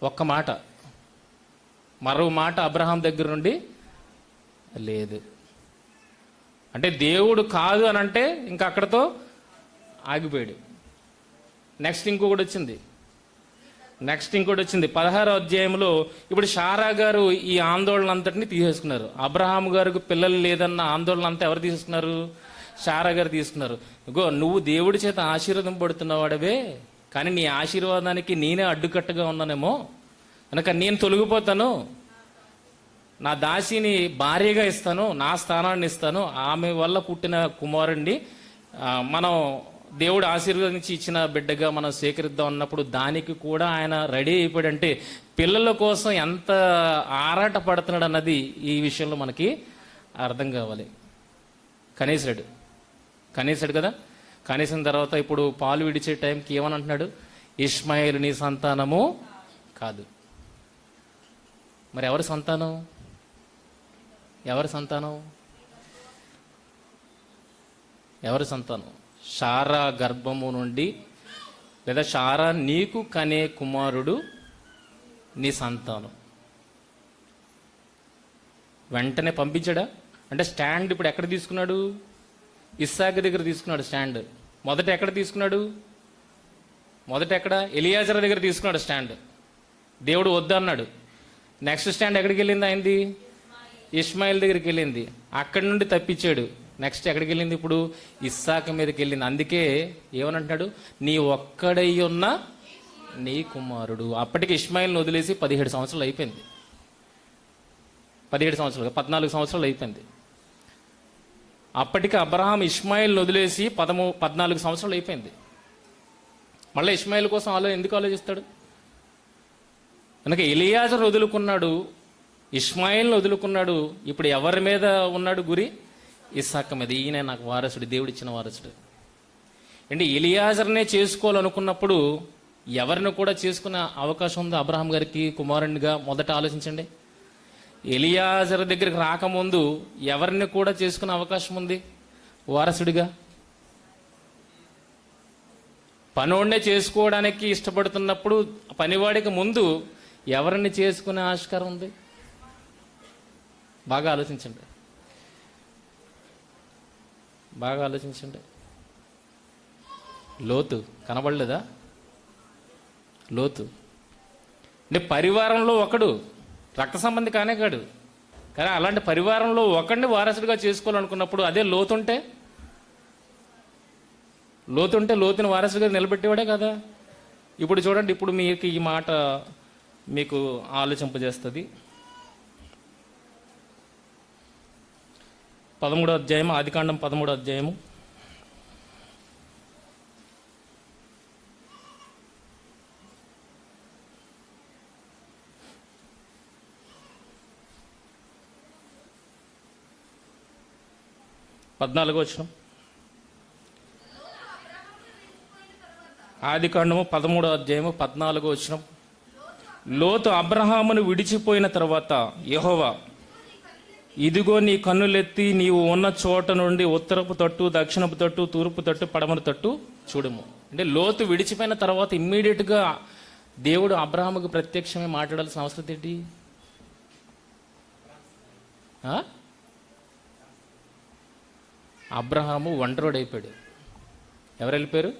ఒక్క మాట, మరో మాట అబ్రహాం దగ్గర నుండి లేదు. అంటే దేవుడు కాదు అని అంటే ఇంకా అక్కడతో ఆగిపోయాడు. నెక్స్ట్ ఇంకొకటి వచ్చింది. 16వ అధ్యాయంలో ఇప్పుడు షారా గారు ఈ ఆందోళన అంతటిని తీసేసుకున్నారు. అబ్రహాం గారికి పిల్లలు లేదన్న ఆందోళన అంతా ఎవరు తీసుకున్నారు? షారా గారు తీసుకున్నారు. ఇగో నువ్వు దేవుడి చేత ఆశీర్వాదం పడుతున్నవాడవే, కానీ నీ ఆశీర్వాదానికి నేనే అడ్డుకట్టగా ఉన్నానేమో, కనుక నేను తొలగిపోతాను, నా దాసిని భార్యగా ఇస్తాను, నా స్థానాన్ని ఇస్తాను, ఆమె వల్ల పుట్టిన కుమారుణ్ణి మనం దేవుడు ఆశీర్వదించి ఇచ్చిన బిడ్డగా మనం స్వీకరిద్దాం అన్నప్పుడు దానికి కూడా ఆయన రెడీ అయిపోయాడంటే పిల్లల కోసం ఎంత ఆరాట పడుతున్నాడు అన్నది ఈ విషయంలో మనకి అర్థం కావాలి. కనీసాడు కదా. కనీసం తర్వాత ఇప్పుడు పాలు విడిచే టైంకి ఏమని అంటున్నాడు? ఇష్మాయేలు నీ సంతానము కాదు. మరి ఎవరి సంతానం? షారా గర్భము నుండి, లేదా షారా నీకు కనే కుమారుడు నీ సంతానం. వెంటనే పంపించాడా? అంటే స్టాండ్ ఇప్పుడు ఎక్కడ తీసుకున్నాడు? ఇస్సాకు దగ్గర తీసుకున్నాడు స్టాండ్. మొదట ఎక్కడ? ఎలియాజర్ దగ్గర తీసుకున్నాడు స్టాండ్. దేవుడు వద్దన్నాడు. నెక్స్ట్ స్టాండ్ ఎక్కడికి వెళ్ళింది ఆయనది? ఇష్మాయిల్ దగ్గరికి వెళ్ళింది. అక్కడి నుండి తప్పించాడు. నెక్స్ట్ ఎక్కడికి వెళ్ళింది? ఇప్పుడు ఇస్సాకు మీదకి వెళ్ళింది. అందుకే ఏమనంటున్నాడు? నీ ఒక్కడై ఉన్న నీ కుమారుడు. అప్పటికి ఇష్మాయిల్ని వదిలేసి 17 సంవత్సరాలు అయిపోయింది. 14 సంవత్సరాలు అయిపోయింది. అప్పటికి అబ్రహాం ఇష్మాయిల్ని వదిలేసి 14 సంవత్సరాలు అయిపోయింది. మళ్ళీ ఇష్మాయిల్ కోసం ఎందుకు ఆలోచిస్తాడు? కనుక ఎలియాజర్ వదులుకున్నాడు, ఇష్మాయిల్ని వదులుకున్నాడు. ఇప్పుడు ఎవరి మీద ఉన్నాడు గురి? ఇస్సాకు మీద. ఈయన నాకు వారసుడు, దేవుడిచ్చిన వారసుడు. అంటే ఎలియాజర్నే చేసుకోవాలనుకున్నప్పుడు ఎవరిని కూడా చేసుకునే అవకాశం ఉంది అబ్రహాం గారికి కుమారునిగా? మొదట ఆలోచించండి. ఎలియాజర్ దగ్గరికి రాకముందు ఎవరిని కూడా చేసుకునే అవకాశం ఉంది వారసుడిగా? పనోడినే చేసుకోవడానికి ఇష్టపడుతున్నప్పుడు పనివాడికి ముందు ఎవరిని చేసుకునే ఆస్కారం ఉంది? బాగా ఆలోచించండి. లోతు కనబడలేదా? లోతు అంటే పరివారంలో ఒకడు, రక్త సంబంధి కానే కాడు, కానీ అలాంటి పరివారంలో ఒకడిని వారసుడిగా చేసుకోవాలనుకున్నప్పుడు అదే లోతుంటే లోతుని వారసుడిగా నిలబెట్టేవాడే కదా. ఇప్పుడు చూడండి, ఇప్పుడు మీకు ఈ మాట మీకు ఆలోచింపజేస్తుంది. 13వ అధ్యాయం, ఆదికాండం 13వ అధ్యాయము. ఆదికాండము 13వ అధ్యాయము 14వ వచనం. లోతు అబ్రహామును విడిచిపోయిన తర్వాత యెహోవా, ఇదిగో నీ కన్నులెత్తి నీవు ఉన్న చోట నుండి ఉత్తరపు తట్టు, దక్షిణపు తట్టు, తూర్పు తట్టు, పడమర తట్టు చూడము. అంటే లోతు విడిచిపోయిన తర్వాత ఇమ్మీడియట్గా దేవుడు అబ్రహాముకు ప్రత్యక్షమే మాట్లాడాల్సిన అవసరం ఏంటి? అబ్రహాము ఒంటరోడు అయిపోయాడు. ఎవరు వెళ్ళిపోయారు?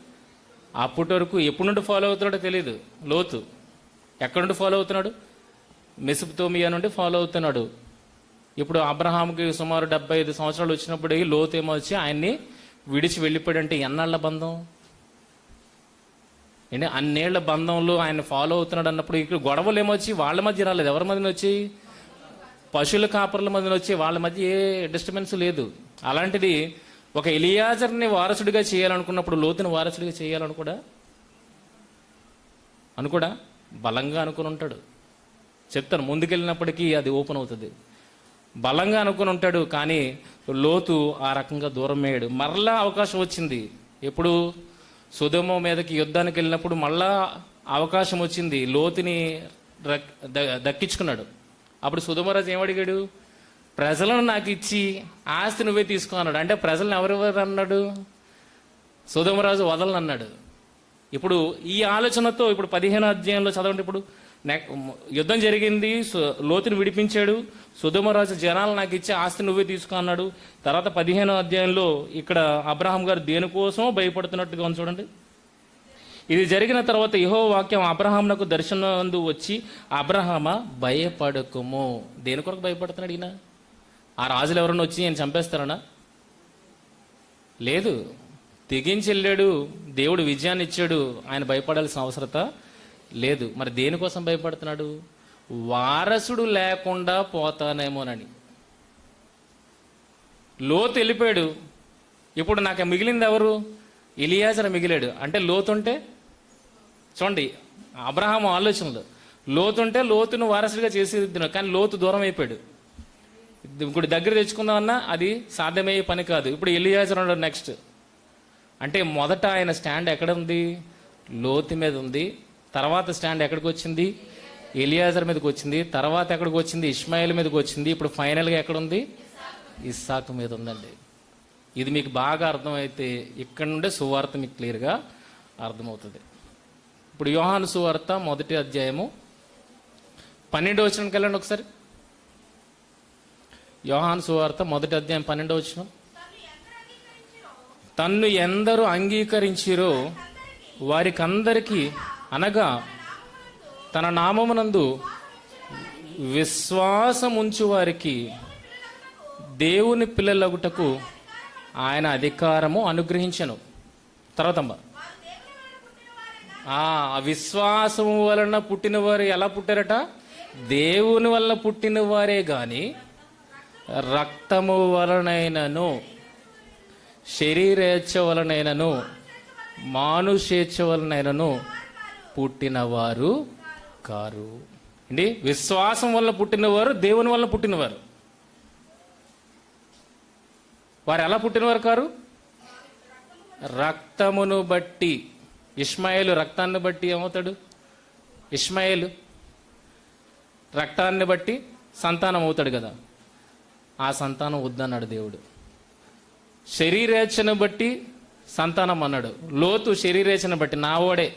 అప్పటి వరకు ఎప్పటి నుండి ఫాలో అవుతున్నాడో తెలియదు. లోతు ఎక్కడి నుండి ఫాలో అవుతున్నాడు? మెసొపొతేమియా నుండి ఫాలో అవుతున్నాడు. ఇప్పుడు అబ్రహాంకి సుమారు 75 సంవత్సరాలు వచ్చినప్పుడు లోతు ఏమో వచ్చి ఆయన్ని విడిచి వెళ్ళిపోయాడంటే ఎన్నాళ్ల బంధం ఏంటి? అన్నేళ్ల బంధంలో ఆయన ఫాలో అవుతున్నాడు అన్నప్పుడు ఇక్కడ గొడవలు ఏమొచ్చి వాళ్ళ మధ్య రాలేదు. ఎవరి మధ్యన వచ్చి? పశువుల కాపర్ల మధ్యన వచ్చి వాళ్ళ మధ్య ఏ డిస్టర్బెన్స్ లేదు. అలాంటిది ఒక ఎలియాజర్ని వారసుడిగా చేయాలనుకున్నప్పుడు లోతుని వారసుడిగా అనుకోడా బలంగా అనుకుని ఉంటాడు. చెప్తాను, ముందుకెళ్ళినప్పటికీ అది ఓపెన్ అవుతుంది. బలంగా అనుకుని ఉంటాడు, కానీ లోతు ఆ రకంగా దూరం అయ్యాడు. మరలా అవకాశం వచ్చింది. ఎప్పుడు? సొదొమ మీదకి యుద్ధానికి వెళ్ళినప్పుడు మళ్ళా అవకాశం వచ్చింది. లోతుని దక్కించుకున్నాడు. అప్పుడు సొదొమరాజు ఏమడిగాడు? ప్రజలను నాకు ఇచ్చి ఆస్తి నువ్వే తీసుకో అన్నాడు. అంటే ప్రజలను ఎవరెవరు అన్నాడు? సొదొమరాజు వదలనన్నాడు. ఇప్పుడు ఈ ఆలోచనతో ఇప్పుడు 15వ అధ్యాయంలో చదవండి. ఇప్పుడు యుద్ధం జరిగింది, లోతుని విడిపించాడు, సొదొమరాజు జనాలు నాకు ఇచ్చే ఆస్తి నువ్వే తీసుకో అన్నాడు. తర్వాత 15వ అధ్యాయంలో ఇక్కడ అబ్రహాం గారు దేనికోసమో భయపడుతున్నట్టుగా ఉంది చూడండి. ఇది జరిగిన తర్వాత యెహోవా వాక్యం అబ్రహామునకు దర్శనందు వచ్చి, అబ్రహామా భయపడకుము. దేని కొరకు భయపడుతున్నాడు ఈయన? ఆ రాజులు ఎవరన్నా వచ్చి నేను చంపేస్తారనా? లేదు, తెగించి వెళ్ళాడు, దేవుడు విజయాన్ని ఇచ్చాడు, ఆయన భయపడాల్సిన అవసరత లేదు. మరి దేనికోసం భయపడుతున్నాడు? వారసుడు లేకుండా పోతానేమోనని. లోతు వెళ్ళిపోయాడు, ఇప్పుడు నాకు మిగిలింది ఎవరు? ఎలియాజరు మిగిలాడు. అంటే లోతుంటే చూడండి అబ్రహాము ఆలోచనలు, లోతుంటే లోతును వారసుడిగా చేసేది, కానీ లోతు దూరం అయిపోయాడు. ఇప్పుడు దగ్గర తెచ్చుకుందామన్నా అది సాధ్యమయ్యే పని కాదు. ఇప్పుడు ఎలియాజరు ఉన్నాడు నెక్స్ట్. అంటే మొదట ఆయన స్టాండ్ ఎక్కడ ఉంది? లోతు మీద ఉంది. తర్వాత స్టాండ్ ఎక్కడికి వచ్చింది? ఎలియాజర్ మీదకి వచ్చింది. తర్వాత ఎక్కడికి వచ్చింది? ఇష్మాయిల్ మీదకి వచ్చింది. ఇప్పుడు ఫైనల్గా ఎక్కడుంది? ఇస్సాకు మీద ఉందండి. ఇది మీకు బాగా అర్థమైతే ఇక్కడ నుండే సువార్త మీకు క్లియర్గా అర్థమవుతుంది. ఇప్పుడు యోహాను సువార్త 1వ అధ్యాయము 12వ వచనానికి వెళ్ళండి ఒకసారి. యోహాను సువార్త 1వ అధ్యాయం 12వ వచనం. తన్ను ఎందరూ అంగీకరించిరో వారికందరికీ, అనగా తన నామమునందు విశ్వాసముంచు వారికి దేవుని పిల్లలగుటకు ఆయన అధికారము అనుగ్రహించెను. తర్వాత ఆ విశ్వాసము వలన పుట్టిన వారు ఎలా పుట్టారట? దేవుని వలన పుట్టిన వారే గాని రక్తము వలనైనను, శరీరేచ్ఛ వలనైనను, మానుషేచ్ఛ వలనైనను పుట్టినవారు కారు. అండి, విశ్వాసం వల్ల పుట్టినవారు దేవుని వల్ల పుట్టినవారు. వారు ఎలా పుట్టినవారు కారు? రక్తమును బట్టి. ఇష్మాయేలు రక్తాన్ని బట్టి ఏమవుతాడు? ఇష్మాయేలు రక్తాన్ని బట్టి సంతానం అవుతాడు కదా, ఆ సంతానం వద్దన్నాడు దేవుడు. శరీరేచ్ఛను బట్టి సంతానం అన్నాడు. లోతు శరీరేచ్ఛను బట్టి నావాడే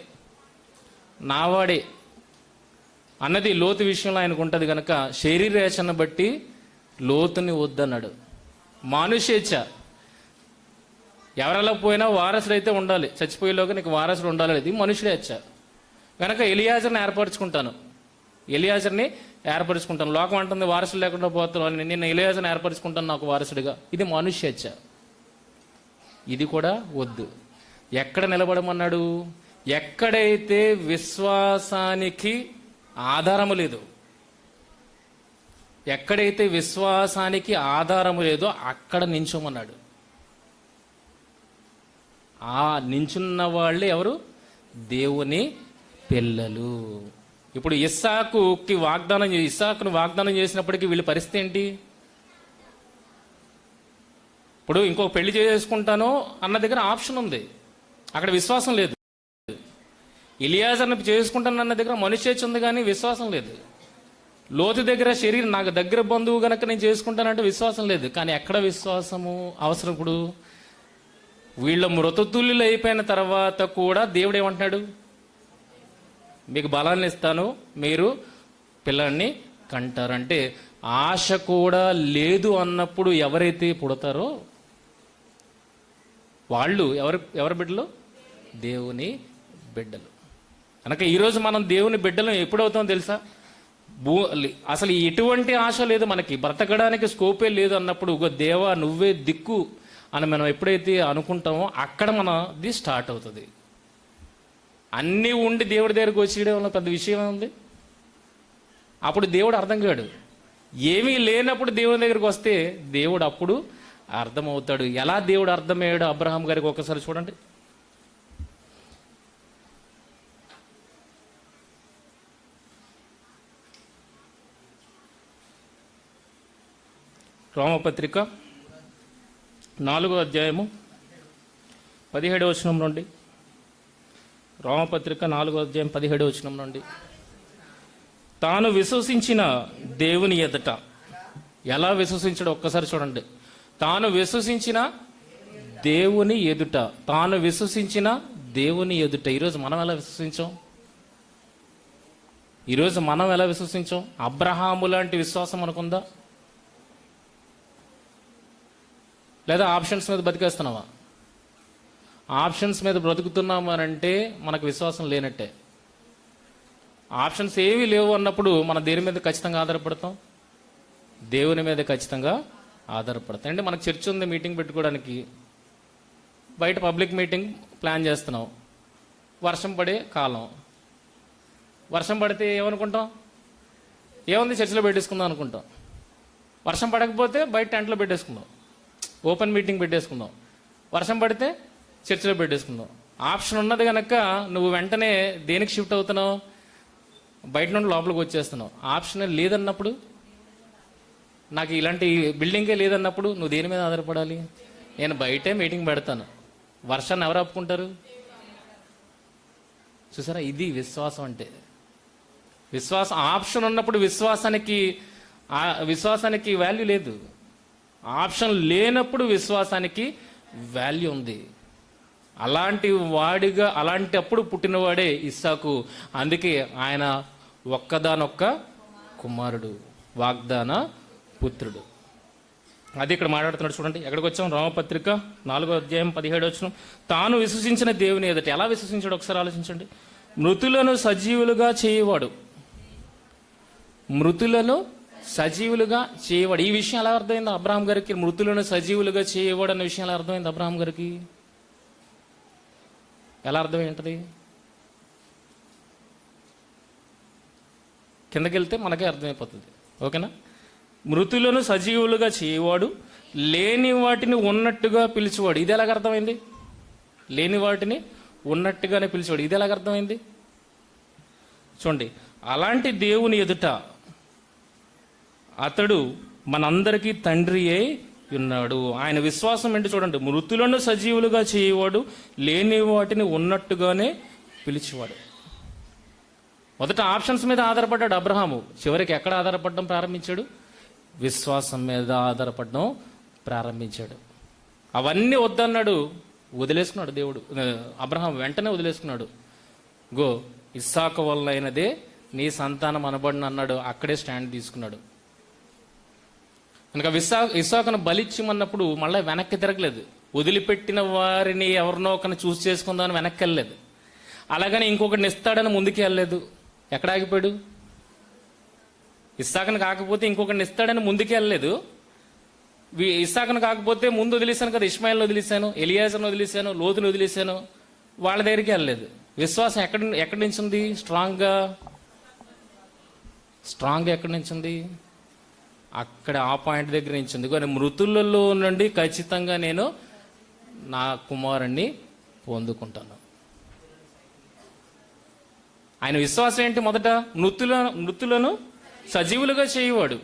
అన్నది లోతు విషయంలో ఆయనకు ఉంటుంది కనుక శరీరేచ్ఛను బట్టి లోతుని వద్దన్నాడు. మానుషేచ్ఛ, ఎవరెలా పోయినా వారసుడు అయితే ఉండాలి, చచ్చిపోయేలోగా నీకు వారసుడు ఉండాలి, ఇది మనుషుడేచ్ఛ. కనుక ఎలియాజర్ని ఏర్పరచుకుంటాను. లోకం అంటుంది వారసుడు లేకుండా పోతున్నాను, నేను ఎలియాజర్ని ఏర్పరచుకుంటాను నాకు వారసుడిగా, ఇది మనుష్యేచ్ఛ. ఇది కూడా వద్దు. ఎక్కడ నిలబడమన్నాడు? ఎక్కడైతే విశ్వాసానికి ఆధారము లేదు, ఎక్కడైతే విశ్వాసానికి ఆధారము లేదో అక్కడ నించోమన్నాడు. ఆ నించున్న వాళ్ళే ఎవరు? దేవుని పిల్లలు. ఇప్పుడు ఇస్సాకును వాగ్దానం చేసినప్పటికీ వీళ్ళ పరిస్థితి ఏంటి? ఇప్పుడు ఇంకో పెళ్లి చేసుకుంటాను అన్న దగ్గర ఆప్షన్ ఉంది, అక్కడ విశ్వాసం లేదు. ఎలియాజర్ని చేసుకుంటాను అన్న దగ్గర మనుషేచ్ఛ ఉంది కానీ విశ్వాసం లేదు. లోతు దగ్గర శరీరం నాకు దగ్గర బంధువు గనక నేను చేసుకుంటానంటే విశ్వాసం లేదు. కానీ ఎక్కడ విశ్వాసము అవసరం? ఇప్పుడు వీళ్ళ మృతతుల్యులు అయిపోయిన తర్వాత కూడా దేవుడు ఏమంటున్నాడు? మీకు బలాన్ని ఇస్తాను, మీరు పిల్లల్ని కంటారంటే ఆశ కూడా లేదు అన్నప్పుడు ఎవరైతే పుడతారో వాళ్ళు ఎవరి బిడ్డలు? దేవుని బిడ్డలు. కనుక ఈరోజు మనం దేవుని బిడ్డలు ఎప్పుడవుతామో తెలుసా? అసలు ఎటువంటి ఆశ లేదు మనకి, బ్రతకడానికి స్కోపే లేదు అన్నప్పుడు దేవా నువ్వే దిక్కు అని మనం ఎప్పుడైతే అనుకుంటామో అక్కడ మనది స్టార్ట్ అవుతుంది. అన్నీ ఉండి దేవుడి దగ్గరకు వచ్చేయడం వల్ల పెద్ద విషయం ఉంది. అప్పుడు దేవుడు అర్థం కాడు. ఏమీ లేనప్పుడు దేవుని దగ్గరికి వస్తే దేవుడు అప్పుడు అర్థమవుతాడు. ఎలా దేవుడు అర్థమయ్యాడు అబ్రహాం గారికి ఒకసారి చూడండి. రోమపత్రిక 4వ అధ్యాయము 17వ వచనం నుండి. రోమపత్రిక 4వ అధ్యాయం 17వ వచనం నుండి. తాను విశ్వసించిన దేవుని ఎదుట, ఎలా విశ్వసించాడు ఒక్కసారి చూడండి. తాను విశ్వసించిన దేవుని ఎదుట. ఈరోజు మనం ఎలా విశ్వసించాం? ఈరోజు మనం ఎలా విశ్వసించాం? అబ్రహాము లాంటి విశ్వాసం మనకుందా? లేదా ఆప్షన్స్ మీద బతికేస్తున్నావా? ఆప్షన్స్ మీద బ్రతుకుతున్నాము అని అంటే మనకు విశ్వాసం లేనట్టే. ఆప్షన్స్ ఏవి లేవు అన్నప్పుడు మన దేని మీద ఖచ్చితంగా ఆధారపడతాం? దేవుని మీద ఖచ్చితంగా ఆధారపడతాం. అంటే మనకు చర్చ్ ఉంది, మీటింగ్ పెట్టుకోవడానికి, బయట పబ్లిక్ మీటింగ్ ప్లాన్ చేస్తున్నాం, వర్షం పడే కాలం. వర్షం పడితే ఏమనుకుంటాం? ఏముంది, చర్చిలో పెట్టేసుకుందాం అనుకుంటాం. వర్షం పడకపోతే బయట టెంట్లో పెట్టేసుకుందాం, ఓపెన్ మీటింగ్ పెట్టేసుకుందాం. వర్షం పడితే చర్చిలో పెట్టేసుకుందాం. ఆప్షన్ ఉన్నది కనుక నువ్వు వెంటనే దేనికి షిఫ్ట్ అవుతున్నావు? బయట నుండి లోపలికి వచ్చేస్తున్నావు. ఆప్షన్ లేదన్నప్పుడు, నాకు ఇలాంటి బిల్డింగే లేదన్నప్పుడు నువ్వు దేని మీద ఆధారపడాలి? నేను బయటే మీటింగ్ పెడతాను, వర్షాన్ని ఎవరు ఆపుకుంటారు? చూసారా, ఇది విశ్వాసం అంటే. విశ్వాసం ఆప్షన్ ఉన్నప్పుడు విశ్వాసానికి వాల్యూ లేదు. ఆప్షన్ లేనప్పుడు విశ్వాసానికి వాల్యూ ఉంది. అలాంటప్పుడు పుట్టినవాడే ఇస్సాకు. అందుకే ఆయన ఒక్కదానొక్క కుమారుడు, వాగ్దాన పుత్రుడు. అది ఇక్కడ మాట్లాడుతున్నాడు. చూడండి, ఎక్కడికి వచ్చాం? రోమపత్రిక 4వ అధ్యాయం 17వ వచనం. తాను విశ్వసించిన దేవుని ఎదుట ఎలా విశ్వసించాడు ఒకసారి ఆలోచించండి. మృతులను సజీవులుగా చేయవాడు. ఈ విషయం ఎలా అర్థమైంది అబ్రహాం గారికి? మృతులను సజీవులుగా చేయవాడు అన్న విషయం ఎలా అర్థమైంది అబ్రహాం గారికి? ఎలా అర్థమైంటది? కిందకి వెళ్తే మనకే అర్థమైపోతుంది. ఓకేనా? మృతులను సజీవులుగా చేయవాడు, లేని వాటిని ఉన్నట్టుగా పిలిచేవాడు. ఇది ఎలాగ అర్థమైంది? లేని వాటిని ఉన్నట్టుగానే పిలిచేవాడు. ఇది ఎలాగ అర్థమైంది? చూడండి, అలాంటి దేవుని ఎదుట అతడు మనందరికీ తండ్రి అయి ఉన్నాడు. ఆయన విశ్వాసం ఏంటి చూడండి. మృతులను సజీవులుగా చేయవాడు, లేని వాటిని ఉన్నట్టుగానే పిలిచేవాడు. మొదట ఆప్షన్స్ మీద ఆధారపడ్డాడు అబ్రహాము. చివరికి ఎక్కడ ఆధారపడడం ప్రారంభించాడు? విశ్వాసం మీద ఆధారపడడం ప్రారంభించాడు. అవన్నీ వద్దన్నాడు, వదిలేసుకున్నాడు దేవుడు. అబ్రహాం వెంటనే వదిలేసుకున్నాడు. గో, ఇస్సాకు వల్ల అయినదే నీ సంతానం అనబడిన అన్నాడు. అక్కడే స్టాండ్ తీసుకున్నాడు. కనుక ఇస్సాకును బలిచ్చిమన్నప్పుడు మళ్ళీ వెనక్కి తిరగలేదు. వదిలిపెట్టిన వారిని ఎవరినో ఒకరిని చూస్ చేసుకుందామని వెనక్కి వెళ్ళలేదు. అలాగని ఇంకొకటిని ఇస్తాడని ముందుకు వెళ్ళలేదు. ఎక్కడ ఆగిపోయాడు? ఇస్సాకును కాకపోతే ఇంకొకటిని ఇస్తాడని ముందుకు వెళ్ళలేదు. ఇస్సాకును కాకపోతే ముందు వదిలేశాను కదా, ఇష్మాయిల్ని వదిలేశాను, ఎలియాజర్ని వదిలేశాను, లోతుని వదిలేశాను, వాళ్ళ దగ్గరికి వెళ్ళలేదు. విశ్వాసం ఎక్కడి నుంచి ఉంది? స్ట్రాంగ్ ఎక్కడి నుంచి ఉంది? అక్కడ ఆ పాయింట్ దగ్గర నుంచి ఉంది. కానీ మృతులలో నుండి ఖచ్చితంగా నేను నా కుమారుణ్ణి పొందుకుంటాను. ఆయన విశ్వాసం ఏంటి? మొదట మృతులను సజీవులుగా చేయవాడు,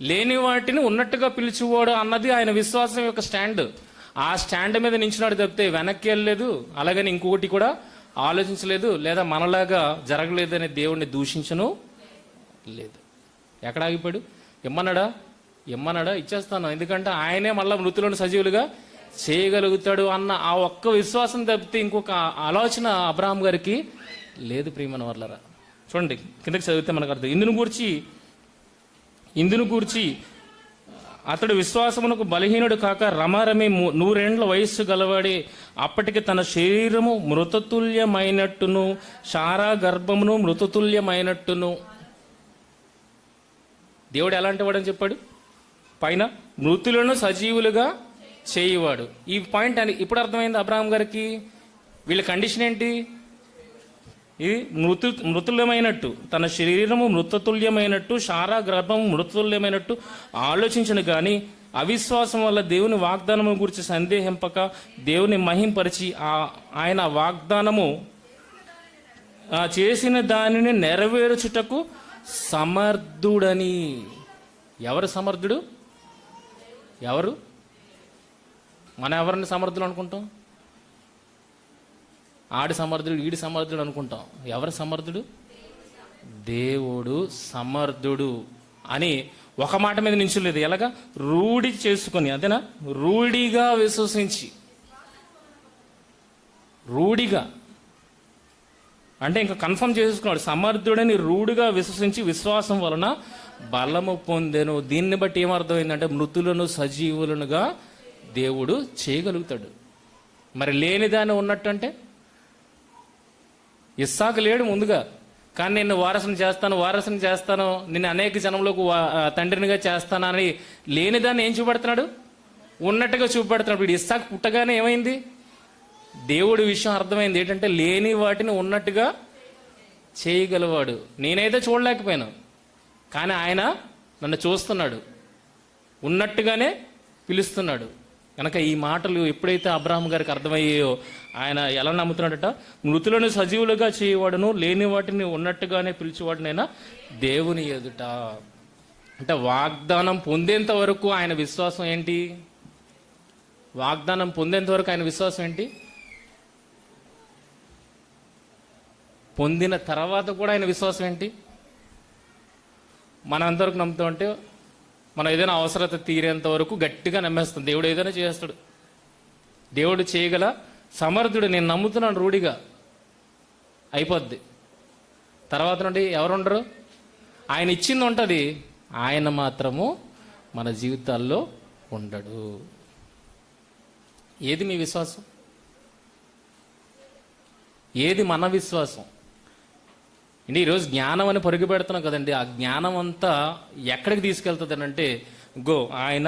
లేని వాటిని ఉన్నట్టుగా పిలిచేవాడు అన్నది ఆయన విశ్వాసం యొక్క స్టాండ్. ఆ స్టాండ్ మీద నించున్నాడు తప్పితే వెనక్కి వెళ్ళలేదు. అలాగని ఇంకొకటి కూడా ఆలోచించలేదు, లేదా మనలాగా జరగలేదని దేవుణ్ణి దూషించను లేదు. ఎక్కడ ఆగిపోయాడు? ఇమ్మన్నాడా? ఇచ్చేస్తాను, ఎందుకంటే ఆయనే మళ్ళీ మృతులను సజీవులుగా చేయగలుగుతాడు అన్న ఆ ఒక్క విశ్వాసం తప్పితే ఇంకొక ఆలోచన అబ్రహాం గారికి లేదు. ప్రియమైన వర్లరా, చూడండి కిందకి చదివితే మనకు అర్థం. ఇందును గూర్చి అతడు విశ్వాసమునకు బలహీనుడు కాక రమారమి 100 ఏండ్ల వయస్సు గలవాడి అప్పటికి తన శరీరము మృతతుల్యమైనట్టును శారా గర్భమును మృతతుల్యమైనట్టును. దేవుడు ఎలాంటి వాడని చెప్పాడు పైన? మృతులను సజీవులుగా చేయవాడు. ఈ పాయింట్ అని ఇప్పుడు అర్థమైంది అబ్రహాం గారికి. వీళ్ళ కండిషన్ ఏంటి? ఇది మృతుల్యమైనట్టు, తన శరీరము మృతతుల్యమైనట్టు, శారా గర్భము మృతతుల్యమైనట్టు ఆలోచించను కానీ అవిశ్వాసం వల్ల దేవుని వాగ్దానము గురించి సందేహింపక దేవుని మహింపరిచి ఆయన వాగ్దానము చేసిన దానిని నెరవేర్చుటకు సమర్థుడని. ఎవరు సమర్థుడు? ఎవరు? మనం ఎవరిని సమర్థులు అనుకుంటాం? ఆడి సమర్థుడు, ఈడి సమర్థుడు అనుకుంటాం. ఎవరు సమర్థుడు? దేవుడు సమర్థుడు అని ఒక మాట మీద నించలేదు. ఎలాగా? రూఢి చేసుకొని, అదేనా? రూఢిగా విశ్వసించి, రూఢిగా అంటే ఇంకా కన్ఫర్మ్ చేసుకున్నాడు, సమర్థుడని రూఢిగా విశ్వసించి విశ్వాసం వలన బలము పొందెను. దీన్ని బట్టి ఏమర్థమైందంటే మృతులను సజీవులనుగా దేవుడు చేయగలుగుతాడు. మరి లేనిదాన్ని ఉన్నట్టు అంటే ఇస్సాకు లేడు ముందుగా, కానీ నిన్ను వారసుని చేస్తాను, నిన్ను అనేక జనంలోకి తండ్రినిగా చేస్తానని లేనిదాన్ని ఏం చూపెడుతున్నాడు? ఉన్నట్టుగా చూపెడుతున్నాడు. ఇప్పుడు ఇస్సాకు పుట్టగానే ఏమైంది? దేవుడి విషయం అర్థమైంది ఏంటంటే లేని వాటిని ఉన్నట్టుగా చేయగలవాడు. నేనైతే చూడలేకపోయాను, కానీ ఆయన నన్ను చూస్తున్నాడు, ఉన్నట్టుగానే పిలుస్తున్నాడు. కనుక ఈ మాటలు ఎప్పుడైతే అబ్రహాం గారికి అర్థమయ్యాయో ఆయన ఎలా నమ్ముతున్నాడట? మృతులను సజీవులుగా చేయవాడును, లేని వాటిని ఉన్నట్టుగానే పిలిచేవాడునైనా దేవుని ఎదుట. అంటే వాగ్దానం పొందేంత వరకు ఆయన విశ్వాసం ఏంటి? వాగ్దానం పొందేంత వరకు ఆయన విశ్వాసం ఏంటి? పొందిన తర్వాత కూడా ఆయన విశ్వాసం ఏంటి? మనం ఎంతవరకు నమ్ముతాం అంటే మనం ఏదైనా అవసరత తీరేంత వరకు గట్టిగా నమ్మేస్తాం. దేవుడు ఏదైనా చేస్తాడు, దేవుడు చేయగల సమర్థుడు, నేను నమ్ముతున్నాను రూఢిగా, అయిపోద్ది. తర్వాత నుండి ఎవరుండరు? ఆయన ఇచ్చింది ఉంటుంది, ఆయన మాత్రము మన జీవితాల్లో ఉండడు. ఏది మీ విశ్వాసం? ఏది మన విశ్వాసం? అంటే ఈరోజు జ్ఞానం అని పరుగు పెడుతున్నాం కదండి, ఆ జ్ఞానం అంతా ఎక్కడికి తీసుకెళ్తుంది అని అంటే ఆయన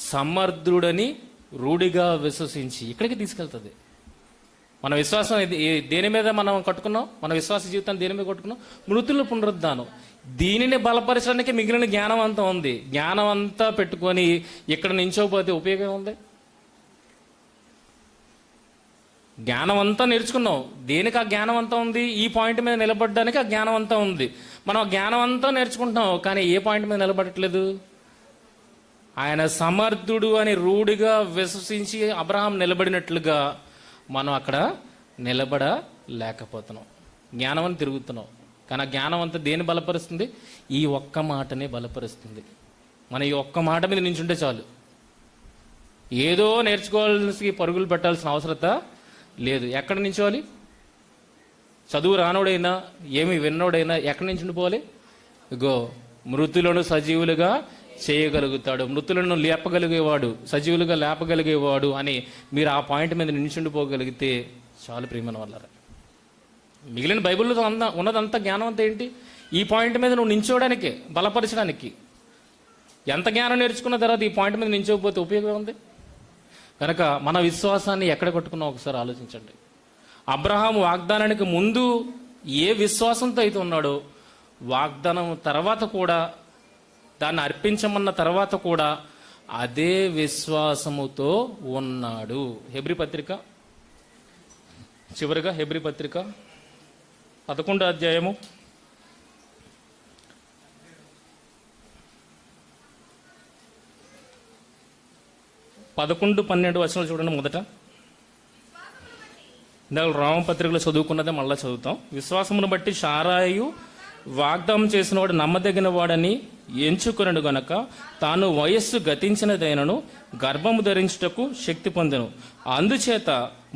సమర్థుడని రూఢిగా విశ్వసించి ఇక్కడికి తీసుకెళ్తుంది. మన విశ్వాసం దేని మీద మనం కట్టుకున్నాం? మన విశ్వాస జీవితాన్ని దేని మీద కట్టుకున్నాం? మృతుల పునరుద్ధానం. దీనిని బలపరచడానికి మిగిలిన జ్ఞానం అంతా ఉంది. జ్ఞానం అంతా పెట్టుకొని ఇక్కడ నించోపోతే ఉపయోగం ఉంది? జ్ఞానం అంతా నేర్చుకున్నావు, దేనికి ఆ జ్ఞానం అంతా ఉంది? ఈ పాయింట్ మీద నిలబడడానికి ఆ జ్ఞానం అంతా ఉంది. మనం ఆ జ్ఞానం అంతా నేర్చుకుంటున్నాం, కానీ ఏ పాయింట్ మీద నిలబడట్లేదు? ఆయన సమర్థుడు అని రూఢిగా విశ్వసించి అబ్రహాం నిలబడినట్లుగా మనం అక్కడ నిలబడలేకపోతున్నాం. జ్ఞానం అని తిరుగుతున్నాం, కానీ ఆ జ్ఞానం అంతా దేన్ని బలపరుస్తుంది? ఈ ఒక్క మాటనే బలపరుస్తుంది. మనం ఈ ఒక్క మాట మీద నించుంటే చాలు, ఏదో నేర్చుకోవాల్సి పరుగులు పెట్టాల్సిన అవసరత లేదు. ఎక్కడి నించోవాలి? చదువు రానోడైనా ఏమి విన్నోడైనా ఎక్కడి నుంచి ఉండిపోవాలి? ఇగో మృతులను సజీవులుగా చేయగలుగుతాడు, మృతులను లేపగలిగేవాడు, సజీవులుగా లేపగలిగేవాడు అని మీరు ఆ పాయింట్ మీద నించుండిపోగలిగితే చాలు ప్రియమైన వాళ్ళారా. మిగిలిన బైబిల్లో ఉన్నదంతా జ్ఞానం అంతా ఏంటి? ఈ పాయింట్ మీద నువ్వు నించోవడానికి, బలపరచడానికి. ఎంత జ్ఞానం నేర్చుకున్న తర్వాత ఈ పాయింట్ మీద నించోకపోతే ఉపయోగం ఉంది? కనుక మన విశ్వాసాన్ని ఎక్కడ కట్టుకున్నా ఒకసారి ఆలోచించండి. అబ్రహాము వాగ్దానానికి ముందు ఏ విశ్వాసంతో అయితే ఉన్నాడో, వాగ్దానం తర్వాత కూడా, దాన్ని అర్పించమన్న తర్వాత కూడా అదే విశ్వాసముతో ఉన్నాడు. హెబ్రీ పత్రిక, చివరిగా హెబ్రీ పత్రిక 11వ అధ్యాయము 11-12 వచనాలు చూడండి. మొదట ఇందాక రామపత్రికలో చదువుకున్నదే మళ్ళీ చదువుతాం. విశ్వాసమును బట్టి శారాయు వాగ్దానం చేసిన వాడు నమ్మదగిన వాడని ఎంచుకొనడు గనక తాను వయస్సు గతించినదైనను గర్భము ధరించుటకు శక్తి పొందెను. అందుచేత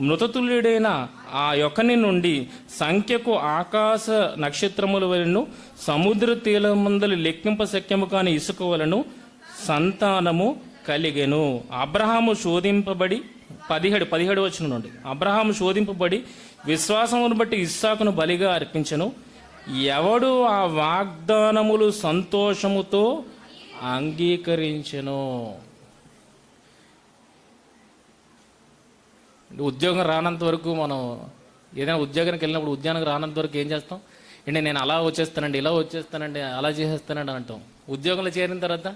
మృతతుల్యుడైన ఆ యొక్కని నుండి సంఖ్యకు ఆకాశ నక్షత్రముల వలెను సముద్ర తీరమందలి లెక్కింప శక్యము కాని ఇసుక వలెను సంతానము కలిగెను. అబ్రహాము శోధింపబడి 17 వచనం నుండి అబ్రహాము శోధింపబడి విశ్వాసమును బట్టి ఇస్సాకును బలిగా అర్పించెను. ఎవడు ఆ వాగ్దానములు సంతోషముతో అంగీకరించెను. ఉద్యోగం రానంత వరకు మనం ఏదైనా ఉద్యోగానికి వెళ్ళినప్పుడు ఉద్యోగానికి రానంత వరకు ఏం చేస్తాం? అంటే నేను అలా వచ్చేస్తానండి, ఇలా వచ్చేస్తానండి, అలా చేసేస్తానండి అంటాం. ఉద్యోగంలో చేరిన తర్వాత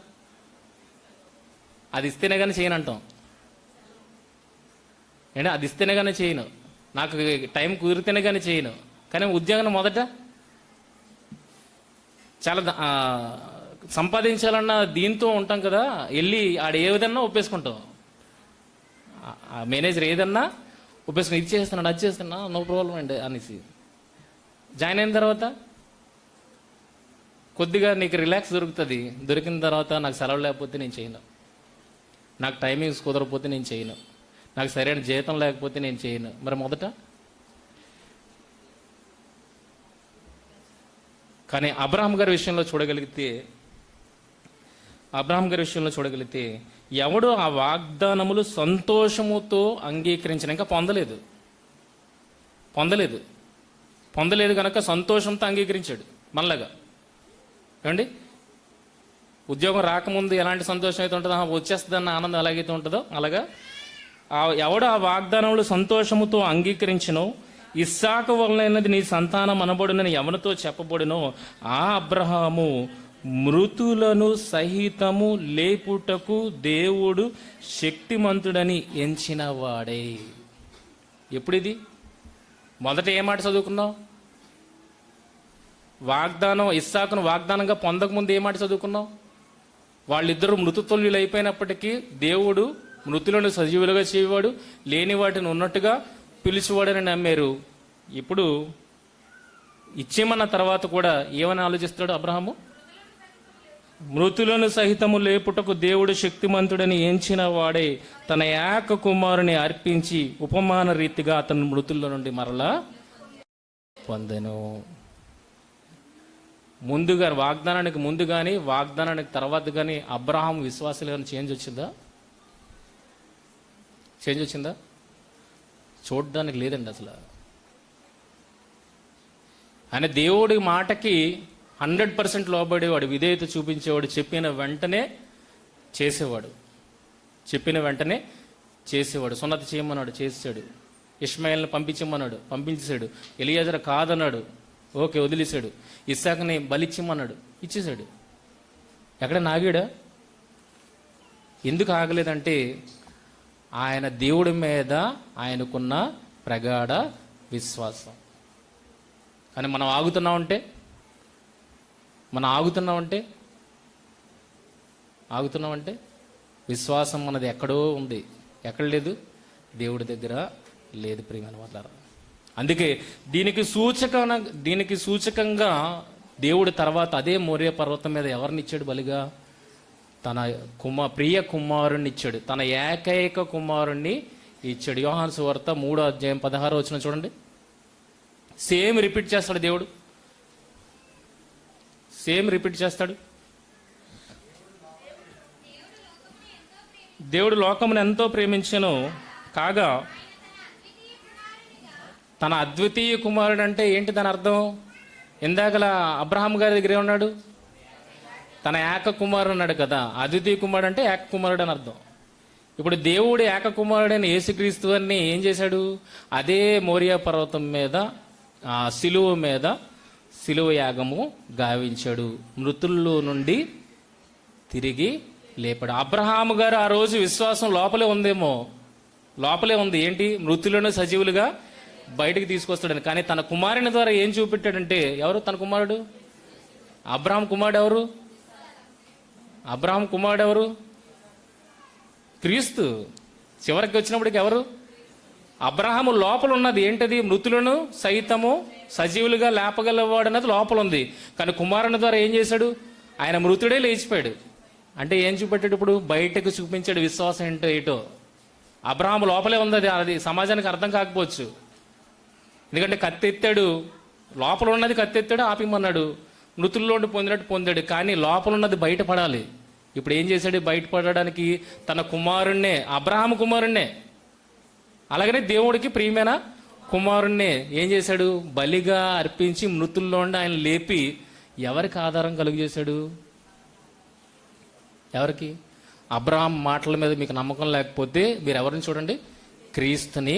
అది ఇస్తేనే కానీ చేయను అంటాం. అంటే అది ఇస్తేనే కానీ చేయను, నాకు టైం కుదిరితేనే కానీ చేయను. కానీ ఉద్యోగం మొదట చాలా సంపాదించాలన్న దీంతో ఉంటాం కదా, వెళ్ళి ఆడ ఏ విధన్నా ఒప్పేసుకుంటాం. ఆ మేనేజర్ ఏదన్నా ఒప్పేసుకుని ఇది చేస్తున్నాడు, అది చేస్తున్నా, నో ప్రాబ్లం అండి అనేసి జాయిన్ అయిన తర్వాత కొద్దిగా నీకు రిలాక్స్ దొరుకుతుంది. దొరికిన తర్వాత నాకు సెలవు లేకపోతే నేను చేయను, నాకు టైమింగ్స్ కుదరకపోతే నేను చేయను, నాకు సరైన జీతం లేకపోతే నేను చేయను. మరి మొదట కానీ అబ్రహాం గారి విషయంలో చూడగలిగితే ఎవడు ఆ వాగ్దానములు సంతోషముతో అంగీకరించిన, ఇంకా పొందలేదు కనుక సంతోషంతో అంగీకరించాడు. మనలాగా ఏమండి, ఉద్యోగం రాకముందు ఎలాంటి సంతోషం అయితే ఉంటుందో, వచ్చేస్తుందన్న ఆనందం ఎలాగైతే ఉంటుందో అలాగా ఎవడు ఆ వాగ్దానములు సంతోషముతో అంగీకరించినో, ఇస్సాకు వలనైనది నీ సంతానం అనబడునని ఎవరితో చెప్పబడినో ఆ అబ్రహాము మృతులను సహితము లేపుటకు దేవుడు శక్తిమంతుడని ఎంచిన వాడే. ఎప్పుడిది? మొదట ఏ మాట చదువుకున్నావు? ఇస్సాకును వాగ్దానంగా పొందకముందు ఏ మాట చదువుకున్నావు? వాళ్ళిద్దరూ మృతుతుల్యులు అయిపోయినప్పటికీ దేవుడు మృతులను సజీవులుగా చేయవాడు, లేని వాటిని ఉన్నట్టుగా పిలిచివాడని నమ్మారు. ఇప్పుడు ఇచ్చేమన్న తర్వాత కూడా ఏమని ఆలోచిస్తాడు అబ్రహాము? మృతులను సహితము లేపుటకు దేవుడు శక్తిమంతుడని ఎంచిన వాడే తన ఏక కుమారుని అర్పించి ఉపమాన రీతిగా అతను మృతుల్లో నుండి మరలా పొందెను. ముందుగా వాగ్దానానికి ముందు కానీ వాగ్దానానికి తర్వాత కానీ అబ్రహాం విశ్వాసాలు చేంజ్ వచ్చిందా? చూడడానికి లేదండి అసలు. ఆయన దేవుడి మాటకి 100% లోబడేవాడు, విధేయత చూపించేవాడు, చెప్పిన వెంటనే చేసేవాడు. సున్నతి చేయమన్నాడు, చేసాడు. ఇష్మాయిల్ని పంపించేశాడు. ఎలియాజరు కాదన్నాడు, ఓకే వదిలేశాడు. ఇస్సాకుని బలిచ్చిమ్మన్నాడు, ఇచ్చేశాడు. ఎక్కడ నాగాడా? ఎందుకు ఆగలేదంటే ఆయన దేవుడి మీద ఆయనకున్న ప్రగాఢ విశ్వాసం. కానీ మనం ఆగుతున్నామంటే విశ్వాసం మనది ఎక్కడో ఉంది. ఎక్కడ లేదు? దేవుడి దగ్గర లేదు ప్రియమైన వాళ్ళారా. అందుకే దీనికి సూచకంగా దేవుడు తర్వాత అదే మోరియా పర్వతం మీద ఎవరిని ఇచ్చాడు బలిగా? తన ప్రియ కుమారుణ్ణి ఇచ్చాడు. తన ఏకైక కుమారుణ్ణి ఇచ్చాడు. యోహాను సువార్త 3వ అధ్యాయం 16వ వచనం చూడండి. సేమ్ రిపీట్ చేస్తాడు దేవుడు. దేవుడు లోకమును ఎంతో ప్రేమించెను కాగా తన అద్వితీయ కుమారుడు అంటే ఏంటి దాని అర్థం? ఇందాకలా అబ్రహాం గారి దగ్గరే ఉన్నాడు, తన ఏక కుమారుడు అన్నాడు కదా. అద్వితీయ కుమారుడు అంటే ఏక కుమారుడు అని అర్థం. ఇప్పుడు దేవుడు ఏక కుమారుడైన యేసుక్రీస్తు అని ఏం చేశాడు? అదే మోరియా పర్వతం మీద సిలువ యాగము గావించాడు, మృతుల్లో నుండి తిరిగి లేపాడు. అబ్రహాము గారు ఆ రోజు విశ్వాసం లోపలే ఉంది. ఏంటి? మృతులను సజీవులుగా బయటికి తీసుకొస్తాడని. కానీ తన కుమారుని ద్వారా ఏం చూపెట్టాడంటే, ఎవరు తన కుమారుడు? అబ్రహాం కుమారుడు ఎవరు? క్రీస్తు. చివరికి వచ్చినప్పటికి ఎవరు? అబ్రహాము లోపల ఉన్నది ఏంటది? మృతులను సైతము సజీవులుగా లేపగలవాడు అన్నది లోపల ఉంది. కానీ కుమారుని ద్వారా ఏం చేశాడు? ఆయన మృతుడే లేచిపోయాడు. అంటే ఏం చూపెట్టాడు? ఇప్పుడు బయటకు చూపించాడు విశ్వాసం ఏంటో. అబ్రహాము లోపలే ఉంది, అది సమాజానికి అర్థం కాకపోవచ్చు. ఎందుకంటే కత్తెత్తాడు, లోపల ఉన్నది కత్తెత్తాడు, ఆపిమన్నాడు. మృతుల్లోండి పొందినట్టు పొందాడు. కానీ లోపల ఉన్నది బయటపడాలి. ఇప్పుడు ఏం చేశాడు? బయటపడడానికి తన కుమారుణ్ణే, అబ్రహాము కుమారుణ్ణే, అలాగనే దేవుడికి ప్రియమైన కుమారుణ్ణే ఏం చేశాడు? బలిగా అర్పించి మృతుల్లోండి ఆయన లేపి ఎవరికి ఆధారం కలుగు చేశాడు? ఎవరికి? అబ్రహాం మాటల మీద మీకు నమ్మకం లేకపోతే మీరు ఎవరిని చూడండి? క్రీస్తుని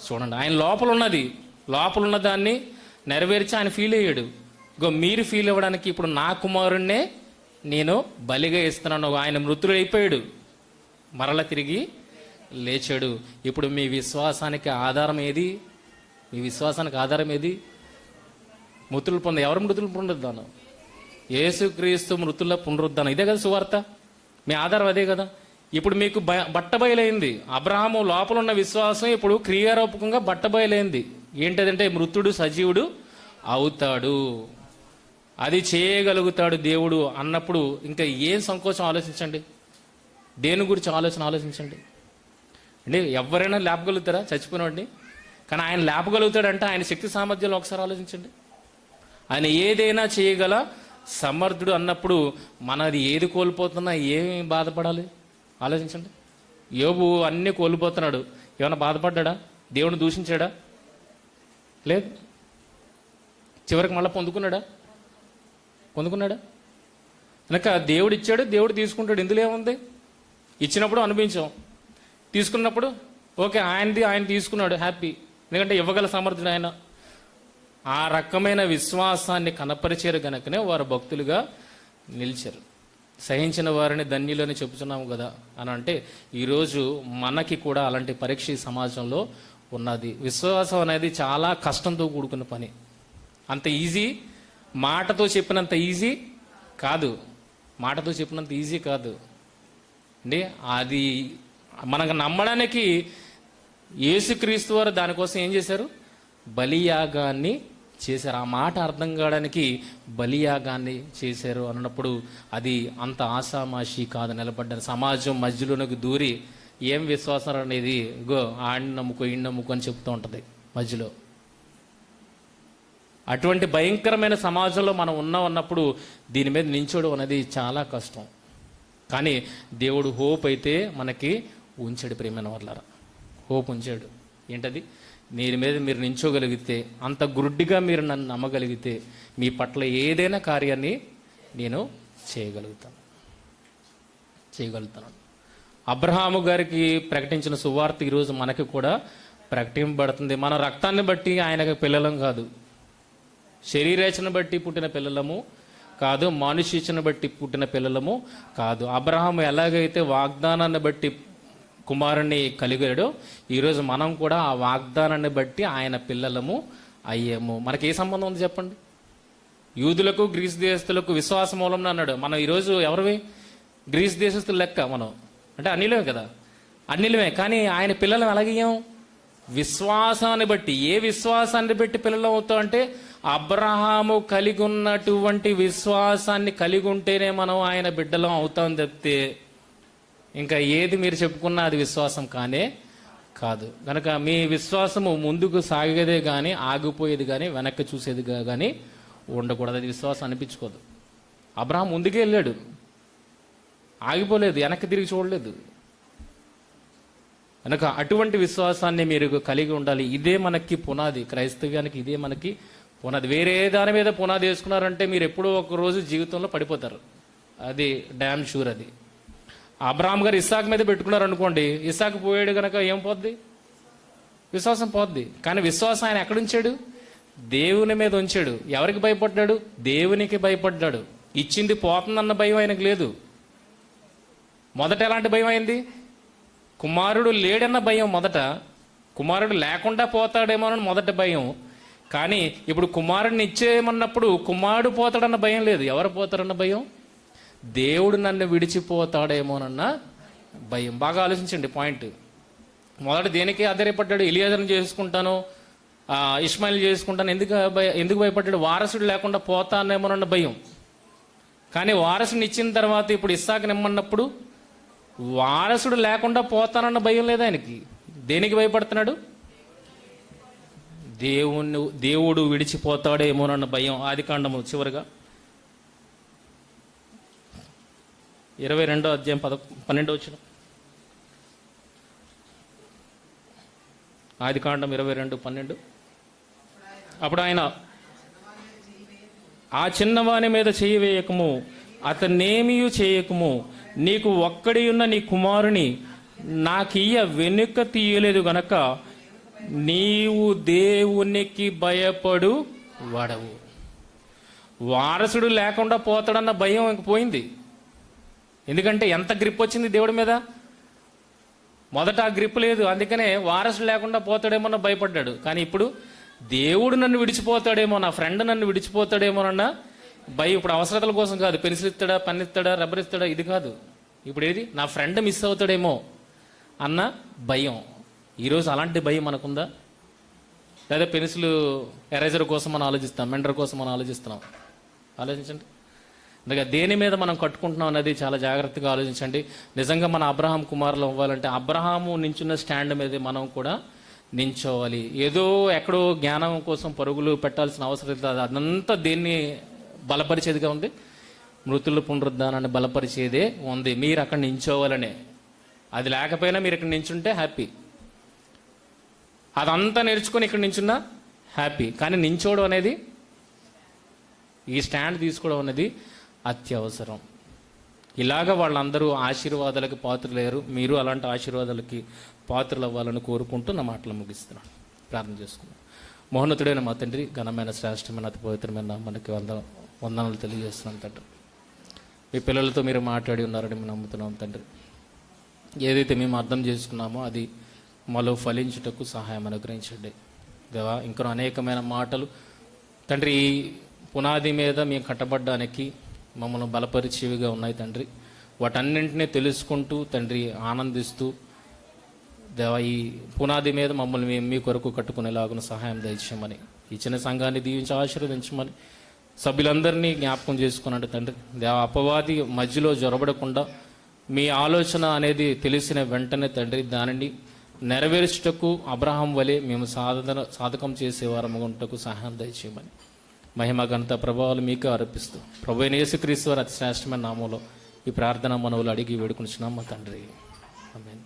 చూడండి. ఆయన లోపల ఉన్న దాన్ని నెరవేర్చి ఆయన ఫీల్ అయ్యాడు. మీరు ఫీల్ అవ్వడానికి ఇప్పుడు నా కుమారుణ్ణే నేను బలిగా ఇస్తున్నాను. ఆయన మృతుడు అయిపోయాడు, మరల తిరిగి లేచాడు. ఇప్పుడు మీ విశ్వాసానికి ఆధారం ఏది? మృతులు ఎవరు మృతులు పునరుద్ధానం? యేసుక్రీస్తు మృతుల పునరుద్ధానం. ఇదే కదా సువార్త. మీ ఆధారం అదే కదా. ఇప్పుడు మీకు బట్టబయలైంది. అబ్రహాము లోపల ఉన్న విశ్వాసం ఇప్పుడు క్రియారూపకంగా బట్టబయలైంది. ఏంటంటే మృతుడు సజీవుడు అవుతాడు, అది చేయగలుగుతాడు దేవుడు అన్నప్పుడు ఇంకా ఏం సంకోచం ఆలోచించండి. దేని గురించి ఆలోచించండి అంటే ఎవరైనా లేపగలుగుతారా చచ్చిపోయినవాడిని? కానీ ఆయన లేపగలుగుతాడంటే ఆయన శక్తి సామర్థ్యాలు ఒకసారి ఆలోచించండి. ఆయన ఏదైనా చేయగల సమర్థుడు అన్నప్పుడు మనది ఏది కోల్పోతున్నా ఏమి బాధపడాలి ఆలోచించండి. యోబు అన్నీ కోల్పోతున్నాడు, ఏమైనా బాధపడ్డా? దేవుని దూషించాడా? లేదు. చివరికి మళ్ళీ పొందుకున్నాడా? కనుక దేవుడు ఇచ్చాడు, దేవుడు తీసుకుంటాడు. ఇందులో ఏముంది? ఇచ్చినప్పుడు అనుభవించాం, తీసుకున్నప్పుడు ఓకే ఆయనది ఆయన తీసుకున్నాడు, హ్యాపీ. ఎందుకంటే ఇవ్వగల సమర్థుడు ఆయన. ఆ రకమైన విశ్వాసాన్ని కనపరిచారు గనుకనే వారు భక్తులుగా నిలిచారు. సహించిన వారిని ధన్యులని చెబుతున్నాము కదా అని అంటే ఈరోజు మనకి కూడా అలాంటి పరీక్ష ఈ సమాజంలో ఉన్నది. విశ్వాసం అనేది చాలా కష్టంతో కూడుకున్న పని. అంత ఈజీ, మాటతో చెప్పినంత ఈజీ కాదు. అండి అది మనకు నమ్మడానికి యేసుక్రీస్తు వారు దానికోసం ఏం చేశారు? బలియాగాన్ని చేశారు. ఆ మాట అర్థం కావడానికి బలియాగాన్ని చేశారు అన్నప్పుడు అది అంత ఆషామాషి కాదు. నిలబడ్డ సమాజం మధ్యలోనికి దూరి ఏం విశ్వాసం అనేది గో ఆడిని నమ్ముకో ఈయన నమ్ముకో అని చెప్తూ ఉంటుంది మధ్యలో. అటువంటి భయంకరమైన సమాజంలో మనం ఉన్నప్పుడు దీని మీద నించోడు అనేది చాలా కష్టం. కానీ దేవుడు హోప్ అయితే మనకి ఉంచాడు. ప్రియమైన వాళ్ళారా, హోప్ ఉంచాడు. ఏంటది? దీని మీద మీరు నించోగలిగితే, అంత గుడ్డిగా మీరు నన్ను నమ్మగలిగితే మీ పట్ల ఏదైనా కార్యాన్ని నేను చేయగలుగుతాను. అబ్రహాము గారికి ప్రకటించిన సువార్త ఈరోజు మనకి కూడా ప్రకటింపబడుతుంది. మన రక్తాన్ని బట్టి ఆయనకు పిల్లలం కాదు, శరీరేచను బట్టి పుట్టిన పిల్లలము కాదు, మనుష్యను బట్టి పుట్టిన పిల్లలము కాదు. అబ్రహాము ఎలాగైతే వాగ్దానాన్ని బట్టి కుమారుణ్ణి కలిగాడో ఈరోజు మనం కూడా ఆ వాగ్దానాన్ని బట్టి ఆయన పిల్లలము అయ్యాము. మనకి ఏ సంబంధం ఉంది చెప్పండి? యూదులకు గ్రీసు దేశస్తులకు విశ్వాస మూలం అన్నాడు. మనం ఈరోజు ఎవరివి? గ్రీసు దేశస్తులు లెక్క మనం. అంటే అన్నిలమే కదా, అన్నిలమే. కానీ ఆయన పిల్లలం ఎలాగయ్యాం? విశ్వాసాన్ని బట్టి. ఏ విశ్వాసాన్ని బట్టి పిల్లలు అవుతాం అంటే అబ్రహాము కలిగి ఉన్నటువంటి విశ్వాసాన్ని కలిగి ఉంటేనే మనం ఆయన బిడ్డలం అవుతాం తప్పితే ఇంకా ఏది మీరు చెప్పుకున్నా అది విశ్వాసం కానే కాదు. కనుక మీ విశ్వాసము ముందుకు సాగేదే కానీ ఆగిపోయేది కానీ వెనక్కి చూసేది కానీ ఉండకూడదు. అది విశ్వాసం అనిపించుకోదు. అబ్రహాం ముందుకే వెళ్ళాడు, ఆగిపోలేదు, వెనక్కి తిరిగి చూడలేదు. కనుక అటువంటి విశ్వాసాన్ని మీరు కలిగి ఉండాలి. ఇదే మనకి పునాది. క్రైస్తవ్యానికి ఇదే మనకి పునాది. వేరే దాని మీద పునాది వేసుకున్నారంటే మీరు ఎప్పుడో ఒక రోజు జీవితంలో పడిపోతారు. అది డ్యామ్ షూర్. అది అబ్రహాం గారు ఇస్సాకు మీద పెట్టుకున్నారు అనుకోండి, ఇస్సాకు పోయాడు కనుక ఏం పోద్ది? విశ్వాసం పోద్ది. కానీ విశ్వాసం ఆయన ఎక్కడ ఉంచాడు? దేవుని మీద ఉంచాడు. ఎవరికి భయపడ్డాడు? దేవునికి భయపడ్డాడు. ఇచ్చింది పోతుందన్న భయం ఆయనకు లేదు. మొదట ఎలాంటి భయం అయింది? కుమారుడు లేడన్న భయం మొదట. కుమారుడు లేకుండా పోతాడేమోనని మొదట భయం. కానీ ఇప్పుడు కుమారుడిని ఇచ్చేయమన్నప్పుడు కుమారుడు పోతాడన్న భయం లేదు. ఎవరు పోతారన్న భయం? దేవుడు నన్ను విడిచిపోతాడేమోనన్న భయం. బాగా ఆలోచించండి పాయింట్. మొదట దేనికి ఆధారపడ్డాడు? ఎలియాజర్ని చేసుకుంటాను, ఇష్మాయిల్ చేసుకుంటాను. ఎందుకు భయపడ్డాడు? వారసుడు లేకుండా పోతానేమోనన్న భయం. కానీ వారసుని ఇచ్చిన తర్వాత ఇప్పుడు ఇస్సాకు నిమ్మన్నప్పుడు వారసుడు లేకుండా పోతానన్న భయం లేదు ఆయనకి. దేనికి భయపడుతున్నాడు? దేవుడు విడిచిపోతాడేమోనన్న భయం. ఆదికాండము చివరిగా 22వ అధ్యాయం 12వ వచనం. ఆదికాండం 22:12. అప్పుడు ఆయన, ఆ చిన్నవాని మీద చెయ్యి వేయకము, అతన్నేమీ చేయకము, నీకు ఒక్కడి ఉన్న నీ కుమారుని నాకియ్య వెనుక తీయలేదు గనక నీవు దేవునికి భయపడు వాడవు. వారసుడు లేకుండా పోతాడన్న భయం ఇంక పోయింది. ఎందుకంటే ఎంత గ్రిప్ వచ్చింది దేవుడి మీద. మొదట ఆ గ్రిప్ లేదు, అందుకనే వారసుడు లేకుండా పోతాడేమో భయపడ్డాడు. కానీ ఇప్పుడు దేవుడు నన్ను విడిచిపోతాడేమో, నా ఫ్రెండ్ నన్ను విడిచిపోతాడేమోనన్న భయం. ఇప్పుడు అవసరతల కోసం కాదు, పెన్సిల్ ఇస్తాడా, పెన్ ఇస్తాడా, రబ్బర్ ఇస్తాడా, ఇది కాదు. ఇప్పుడు ఏది? నా ఫ్రెండ్ మిస్ అవుతాడేమో అన్న భయం. ఈరోజు అలాంటి భయం మనకుందా? లేదా పెన్సిల్ ఎరేజర్ కోసం మనం ఆలోచిస్తాం, మెండర్ కోసం మనం ఆలోచిస్తున్నాం. ఆలోచించండి. అందుకే దేని మీద మనం కట్టుకుంటున్నాం అనేది చాలా జాగ్రత్తగా ఆలోచించండి. నిజంగా మన అబ్రహాం కుమారులు అవ్వాలంటే అబ్రహాము నించున్న స్టాండ్ మీద మనం కూడా నించోవాలి. ఏదో ఎక్కడో జ్ఞానం కోసం పరుగులు పెట్టాల్సిన అవసరం లేదు. అదంతా దేన్ని బలపరిచేదిగా ఉంది? మృతుల పునరుద్ధానాన్ని బలపరిచేదే ఉంది. మీరు అక్కడ నించోవాలనే. అది లేకపోయినా మీరు ఇక్కడ నించుంటే హ్యాపీ. అదంతా నేర్చుకొని ఇక్కడ నించున్నా హ్యాపీ. కానీ నించోవడం అనేది, ఈ స్టాండ్ తీసుకోవడం అనేది అత్యవసరం. ఇలాగ వాళ్ళందరూ ఆశీర్వాదాలకి పాత్రలేరు. మీరు అలాంటి ఆశీర్వాదాలకి పాత్రలు అవ్వాలని కోరుకుంటూ నా మాటలు ముగిస్తున్నాను. ప్రార్థన చేసుకున్నాను. మహోన్నతుడైన మా తండ్రి, ఘనమైన శ్రేష్టమైన అతి పవిత్రమైన మనకి వందనాలు తెలియజేస్తున్నాం తండ్రి. మీ పిల్లలతో మీరు మాట్లాడి ఉన్నారని మేము నమ్ముతున్నాం తండ్రి. ఏదైతే మేము అర్థం చేసుకున్నామో అది మాలో ఫలించుటకు సహాయం అనుగ్రహించండి దేవా. ఇంకా అనేకమైన మాటలు తండ్రి ఈ పునాది మీద మేము కట్టబడ్డానికి మమ్మల్ని బలపరిచేవిగా ఉన్నాయి తండ్రి. వాటన్నింటినీ తెలుసుకుంటూ తండ్రి ఆనందిస్తూ దేవా, ఈ పునాది మీద మమ్మల్ని మేము మీ కొరకు కట్టుకునేలాగున సహాయం దయచేయమని, ఈ చిన్న సంఘాన్ని దీవించి ఆశీర్వదించమని, సభ్యులందరినీ జ్ఞాపకం చేసుకున్నాడు తండ్రి. దేవా, అపవాది మధ్యలో జొరబడకుండా మీ ఆలోచన అనేది తెలిసిన వెంటనే తండ్రి దానిని నెరవేర్చుటకు అబ్రహాం వలె మేము సాధకం చేసేవారము ఉంటకు సహాయం దయచేయమని, మహిమ ఘనత ప్రభావాలు మీకు అర్పిస్తూ ప్రభు అయిన యేసుక్రీస్తు వారి అతి శ్రేష్టమైన నామంలో ఈ ప్రార్థన మనవులు అడిగి వేడుకొనిచున్నాం మా తండ్రి. ఆమేన్.